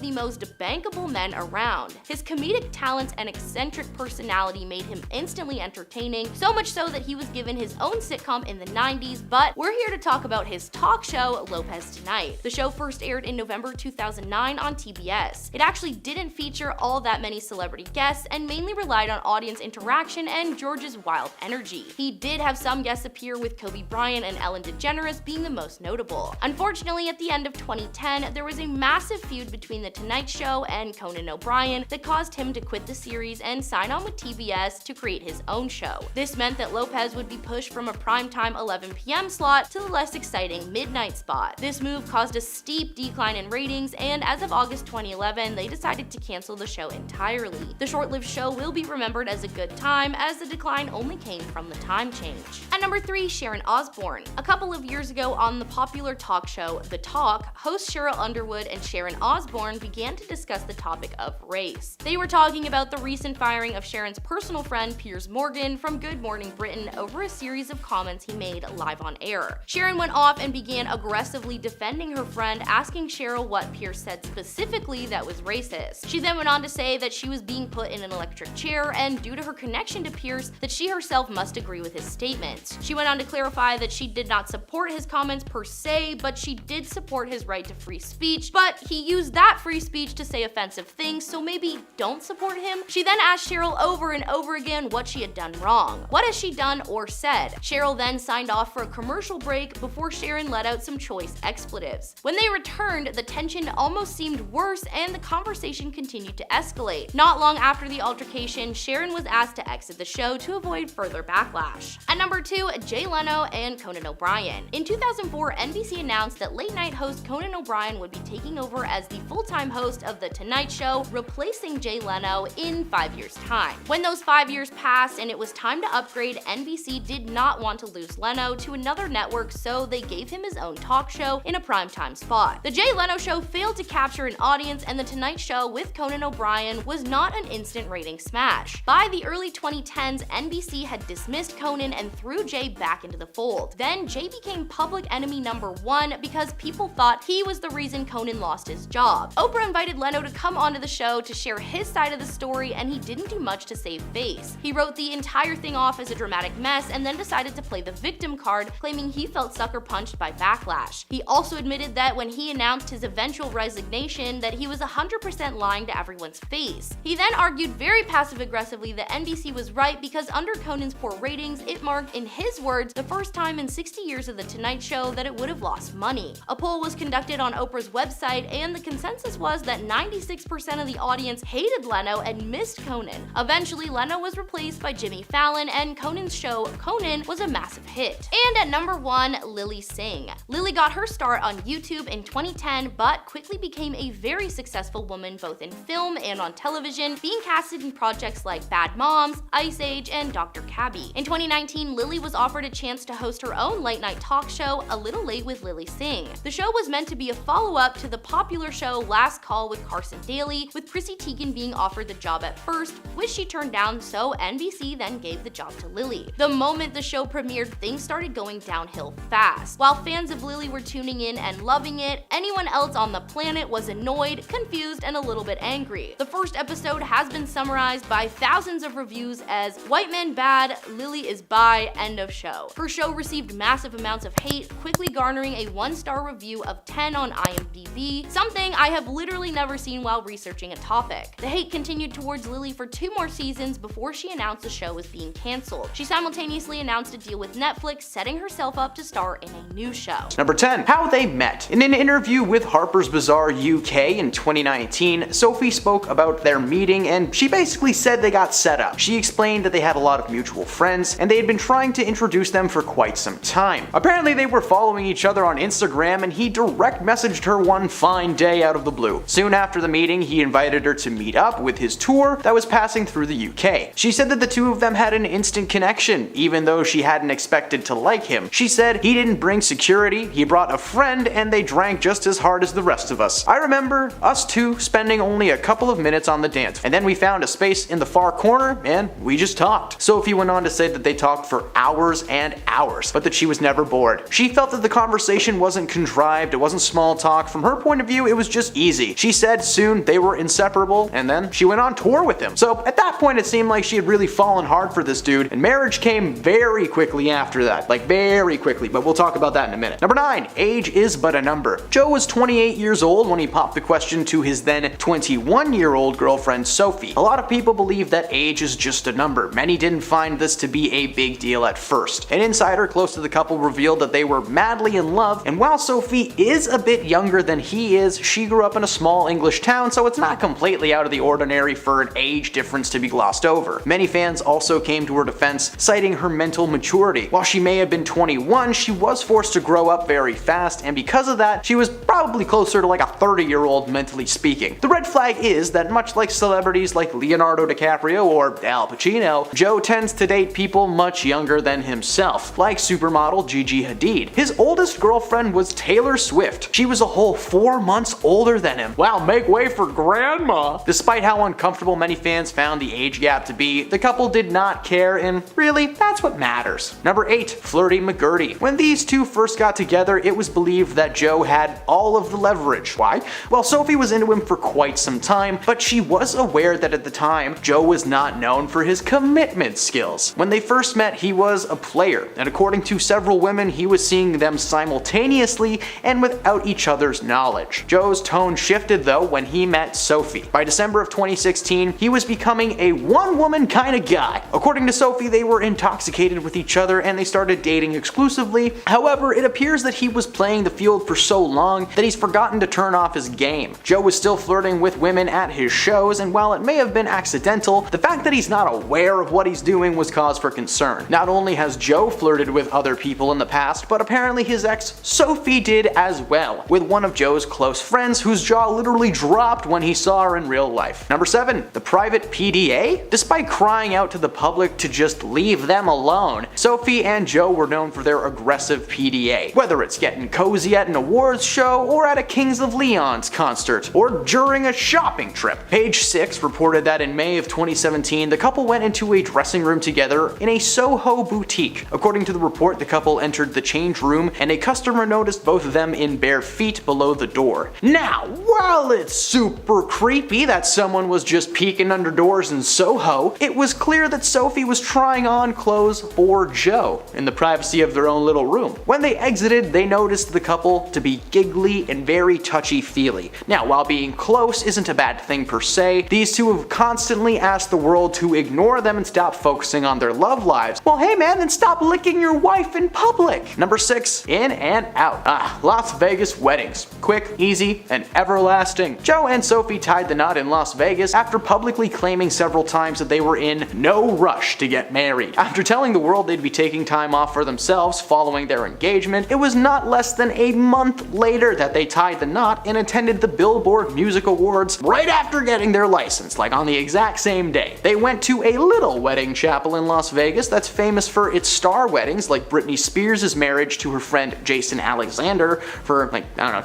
the most bankable men around. His comedic talents and eccentric personality made him instantly entertaining, so much so that he was given his own sitcom in the 90s, but we're here to talk about his talk show, Lopez Tonight. The show first aired in November 2009 on TBS. It actually didn't feature all that many celebrity guests and mainly relied on audience interaction and George's wild energy. He did have some guests appear, with Kobe Bryant and Ellen DeGeneres being the most notable. Unfortunately, at the end of 2010, there was a massive feud between The Tonight Show and Conan O'Brien that caused him to quit the series and sign on with TBS to create his own show. Show. This meant that Lopez would be pushed from a primetime 11 p.m. slot to the less exciting midnight spot. This move caused a steep decline in ratings, and as of August 2011, they decided to cancel the show entirely. The short-lived show will be remembered as a good time, as the decline only came from the time change. At number 3, Sharon Osbourne. A couple of years ago on the popular talk show The Talk, hosts Cheryl Underwood and Sharon Osbourne began to discuss the topic of race. They were talking about the recent firing of Sharon's personal friend Piers Morgan from Good Morning Britain over a series of comments he made live on air. Sharon went off and began aggressively defending her friend, asking Cheryl what Piers said specifically that was racist. She then went on to say that she was being put in an electric chair, and due to her connection to Piers, that she herself must agree with his statements. She went on to clarify that she did not support his comments per se, but she did support his right to free speech, but he used that free speech to say offensive things, so maybe don't support him. She then asked Cheryl over and over again what she had done wrong. What has she done or said? Cheryl then signed off for a commercial break before Sharon let out some choice expletives. When they returned, the tension almost seemed worse and the conversation continued to escalate. Not long after the altercation, Sharon was asked to exit the show to avoid further backlash. At number 2, Jay Leno and Conan O'Brien. In 2004, NBC announced that late-night host Conan O'Brien would be taking over as the full-time host of The Tonight Show, replacing Jay Leno in 5 years' time. When those 5 years passed and it was time to upgrade, NBC did not want to lose Leno to another network, so they gave him his own talk show in a primetime spot. The Jay Leno Show failed to capture an audience, and The Tonight Show with Conan O'Brien was not an instant rating smash. By the early 2010s, NBC had dismissed Conan and threw Jay back into the fold. Then Jay became public enemy number 1 because people thought he was the reason Conan lost his job. Oprah invited Leno to come onto the show to share his side of the story, and he didn't do much to save face. He wrote the entire thing off as a dramatic mess and then decided to play the victim card, claiming he felt sucker punched by backlash. He also admitted that when he announced his eventual resignation, that he was 100% lying to everyone's face. He then argued very passive-aggressively that NBC was right because under Conan's poor ratings, it marked, in his words, the first time in 60 years of The Tonight Show that it would have lost money. A poll was conducted on Oprah's website, and the consensus was that 96% of the audience hated Leno and missed Conan. Eventually, Leno was replaced by Jimmy Fallon, and Conan's show, Conan, was a massive hit. And at number 1, Lilly Singh. Lilly got her start on YouTube in 2010, but quickly became a very successful woman both in film and on television, being casted in projects like Bad Moms, Ice Age, and Dr. Cabby. In 2019, Lilly was offered a chance to host her own late-night talk show, A Little Late with Lilly Singh. The show was meant to be a follow-up to the popular show Last Call with Carson Daly, with Chrissy Teigen being offered the job at first, which she turned down, so NBC then gave the job to Lilly. The moment the show premiered, things started going downhill fast. While fans of Lilly were tuning in and loving it, anyone else on the planet was annoyed, confused, and a little bit angry. The first episode has been summarized by thousands of reviews as "White men bad, Lilly is bi, end of show." Her show received massive amounts of hate, quickly garnering a 1-star review of 10 on IMDb, something I have literally never seen while researching a topic. The hate continued towards Lilly for 2 more seasons before she announced the show was being canceled. She simultaneously announced a deal with Netflix, setting herself up to star in a new show. Number 10. How they met. In an interview with Harper's Bazaar UK in 2019, Sophie spoke about their meeting, and she basically said they got set up. She explained that they had a lot of mutual friends, and they had been trying to introduce them for quite some time. Apparently they were following each other on Instagram, and he direct messaged her one fine day out of the blue. Soon after the meeting, he invited her to meet up with his tour that was passing through the UK. She said that the two of them had an instant connection, even though she hadn't expected to like him. She said he didn't bring security, he brought a friend, and they drank just as hard as the rest of us. I remember us two spending only a couple of minutes on the dance, and then we found a space in the far corner and we just talked. Sophie went on to say that they talked for hours and hours, but that she was never bored. She felt that the conversation wasn't contrived, it wasn't small talk. From her point of view, it was just easy. She said soon they were inseparable, and then she went on tour with him. So at that point, it seemed like she had really fallen hard for this dude, and marriage came very quickly after that. Like very quickly, but we'll talk about that in a minute. Number 9. Age is but a number. Joe was 28 years old when he popped the question to his then 21-year-old girlfriend Sophie. A lot of people believe that age is just a number. Many didn't find this to be a big deal at first. An insider close to the couple revealed that they were madly in love, and while Sophie is a bit younger than he is, she grew up in a small English town, so it's not completely out of the ordinary for an age difference to be glossed over. Many fans also also came to her defense, citing her mental maturity. While she may have been 21, she was forced to grow up very fast, and because of that, she was probably closer to like a 30-year-old mentally speaking. The red flag is that much like celebrities like Leonardo DiCaprio or Al Pacino, Joe tends to date people much younger than himself, like supermodel Gigi Hadid. His oldest girlfriend was Taylor Swift. She was a whole 4 months older than him. Wow, make way for grandma! Despite how uncomfortable many fans found the age gap to be, the couple did not care, and really, that's what matters. Number 8. Flirty McGurty. When these two first got together, it was believed that Joe had all of the leverage. Why? Well, Sophie was into him for quite some time, but she was aware that at the time, Joe was not known for his commitment skills. When they first met, he was a player, and according to several women, he was seeing them simultaneously and without each other's knowledge. Joe's tone shifted though when he met Sophie. By December of 2016, he was becoming a one-woman kind of guy. According to Sophie, they were intoxicated with each other and they started dating exclusively. However, it appears that he was playing the field for so long that he's forgotten to turn off his game. Joe was still flirting with women at his shows, and while it may have been accidental, the fact that he's not aware of what he's doing was cause for concern. Not only has Joe flirted with other people in the past, but apparently his ex Sophie did as well, with one of Joe's close friends whose jaw literally dropped when he saw her in real life. Number 7. The private PDA? Despite crying out to the public to just leave them alone, Sophie and Joe were known for their aggressive PDA. Whether it's getting cozy at an awards show, or at a Kings of Leon's concert, or during a shopping trip. Page 6 reported that in May of 2017, the couple went into a dressing room together in a Soho boutique. According to the report, the couple entered the change room and a customer noticed both of them in bare feet below the door. Now, while it's super creepy that someone was just peeking under doors in Soho, it was clear that Sophie was trying on clothes for Joe in the privacy of their own little room. When they exited, they noticed the couple to be giggly and very touchy-feely. Now, while being close isn't a bad thing per se, these two have constantly asked the world to ignore them and stop focusing on their love lives. Well, hey man, then stop licking your wife in public. Number 6. In and out. Las Vegas weddings. Quick, easy, and everlasting. Joe and Sophie tied the knot in Las Vegas after publicly claiming several times that they were in no rush to get married. After telling the world they'd be taking time off for themselves following their engagement, it was not less than a month later that they tied the knot and attended the Billboard Music Awards right after getting their license, like on the exact same day. They went to a little wedding chapel in Las Vegas that's famous for its star weddings, like Britney Spears' marriage to her friend Jason Alexander for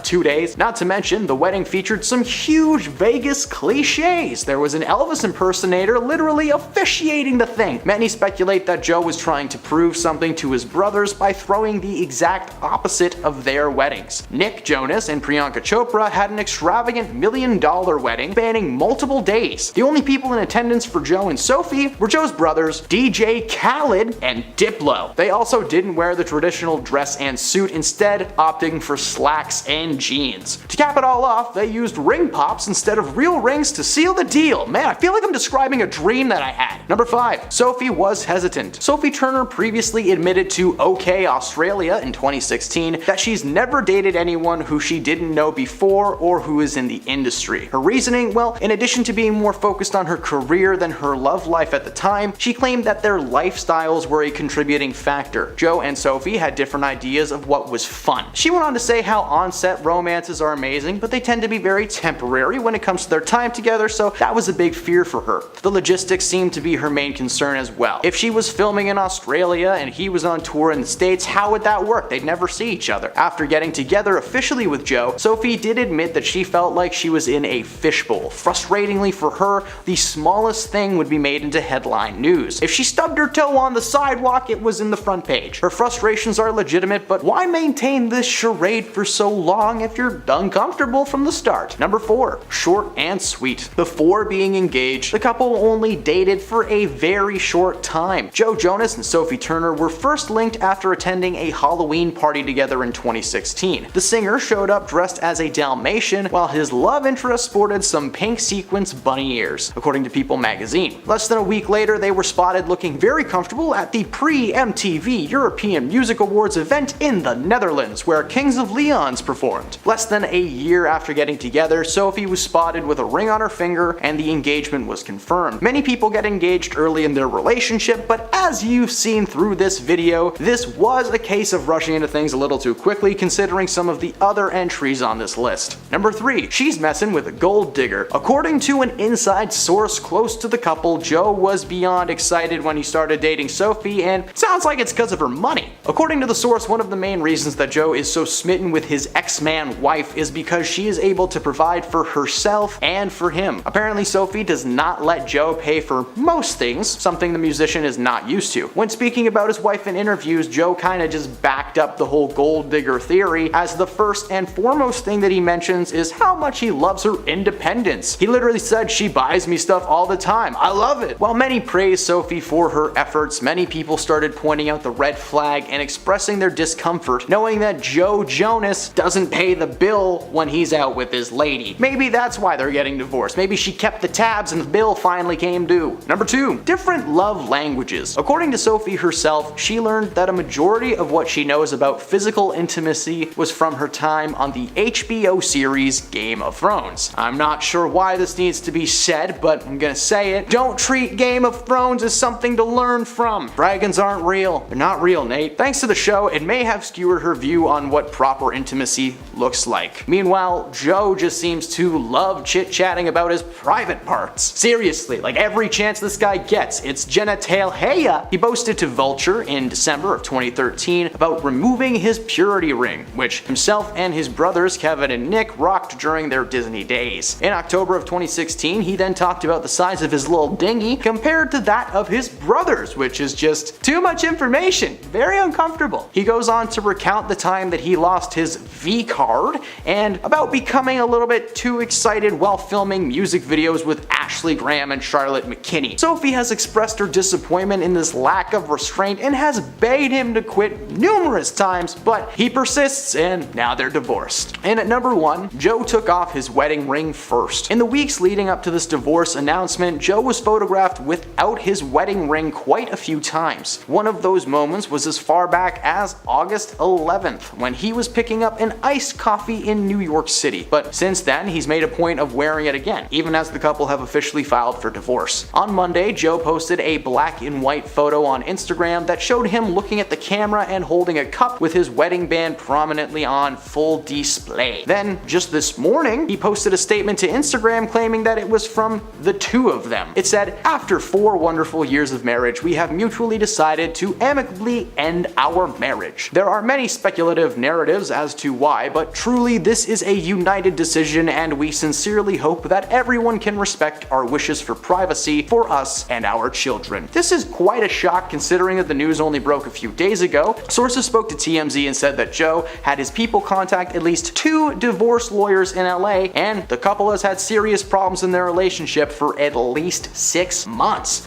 2 days. Not to mention, the wedding featured some huge Vegas cliches. There was an Elvis impersonator literally officiating the thing. Many speculate that Joe was trying to prove something to his brothers by throwing the exact opposite of their weddings. Nick Jonas and Priyanka Chopra had an extravagant $1 million wedding spanning multiple days. The only people in attendance for Joe and Sophie were Joe's brothers, DJ Khaled and Diplo. They also didn't wear the traditional dress and suit, instead opting for slacks and jeans. To cap it all off, they used ring pops instead of real rings to seal the deal. Man, I feel like I'm describing a dream that I had. Number 5. Sophie was hesitant. Sophie Turner previously admitted to OK Australia in 2016 that she's never dated anyone who she didn't know before or who is in the industry. Her reasoning? Well, in addition to being more focused on her career than her love life at the time, she claimed that their lifestyles were a contributing factor. Joe and Sophie had different ideas of what was fun. She went on to say how on-set romances are amazing, but they tend to be very temporary when it comes to their time together, so that was a big fear for her. The logistics seemed to be her main concern as well. If she was filming in Australia and he was on tour in the States, how would that work? They'd never see each other. After getting together officially with Joe, Sophie did admit that she felt like she was in a fishbowl. Frustratingly for her, the smallest thing would be made into headline news. If she stubbed her toe on the sidewalk, it was in the front page. Her frustrations are legitimate, but why maintain this charade for so long if you're uncomfortable from the start? Number 4. Short and sweet. Before being engaged, the couple only dated for a very short time. Joe Jonas and Sophie Turner were first linked after attending a Halloween party together in 2016. The singer showed up dressed as a Dalmatian, while his love interest sported some pink sequins bunny ears, according to People magazine. Less than a week later, they were spotted looking very comfortable at the pre-MTV European Music Awards event in the Netherlands, where Kings of Leon's performed. Less than a year after getting together, Sophie was spotted with a ring on her finger, and the engagement was confirmed. Many people get engaged early early in their relationship, but as you've seen through this video, this was a case of rushing into things a little too quickly considering some of the other entries on this list. Number 3. She's messing with a gold digger. According to an inside source close to the couple, Joe was beyond excited when he started dating Sophie, and sounds like it's because of her money. According to the source, one of the main reasons that Joe is so smitten with his ex-man wife is because she is able to provide for herself and for him. Apparently Sophie does not let Joe pay for most things, something the musician is not used to. When speaking about his wife in interviews, Joe kinda just backed up the whole gold digger theory, as the first and foremost thing that he mentions is how much he loves her independence. He literally said, "She buys me stuff all the time. I love it." While many praise Sophie for her efforts, many people started pointing out the red flag and expressing their discomfort knowing that Joe Jonas doesn't pay the bill when he's out with his lady. Maybe that's why they're getting divorced. Maybe she kept the tabs and the bill finally came due. Number 2. Different love languages. According to Sophie herself, she learned that a majority of what she knows about physical intimacy was from her time on the HBO series Game of Thrones. I'm not sure why this needs to be said, but I'm gonna say it. Don't treat Game of Thrones as something to learn from. Dragons aren't real. They're not real, Nate. Thanks to the show, it may have skewed her view on what proper intimacy looks like. Meanwhile, Joe just seems to love chit-chatting about his private parts. Seriously, like every chance this guy gets, it's genitalia. He boasted to Vulture in December of 2013 about removing his purity ring, which himself and his brothers Kevin and Nick rocked during their Disney days. In October of 2016, he then talked about the size of his little dinghy compared to that of his brothers, which is just too much information. Very uncomfortable. He goes on to recount the time that he lost his V card and about becoming a little bit too excited while filming music videos with Ashley Graham and Charlotte McKinney. Sophie has expressed her disappointment in this lack of restraint and has begged him to quit numerous times, but he persists and now they're divorced. And at number 1, Joe took off his wedding ring first. In the weeks leading up to this divorce announcement, Joe was photographed without his wedding ring quite a few times. One of those moments was as far back as August 11th, when he was picking up an iced coffee in New York City. But since then, he's made a point of wearing it again, even as the couple have officially filed for divorce. On Monday, Joe posted a black and white photo on Instagram that showed him looking at the camera and holding a cup with his wedding band prominently on full display. Then, just this morning, he posted a statement to Instagram claiming that it was from the two of them. It said, "After 4 wonderful years of marriage, we have mutually decided to amicably end our marriage. There are many speculative narratives as to why, but truly this is a united decision and we sincerely hope that everyone can respect our wishes for privacy for us and our children." This is quite a shock considering that the news only broke a few days ago. Sources spoke to TMZ and said that Joe had his people contact at least 2 divorce lawyers in LA, and the couple has had serious problems in their relationship for at least 6 months.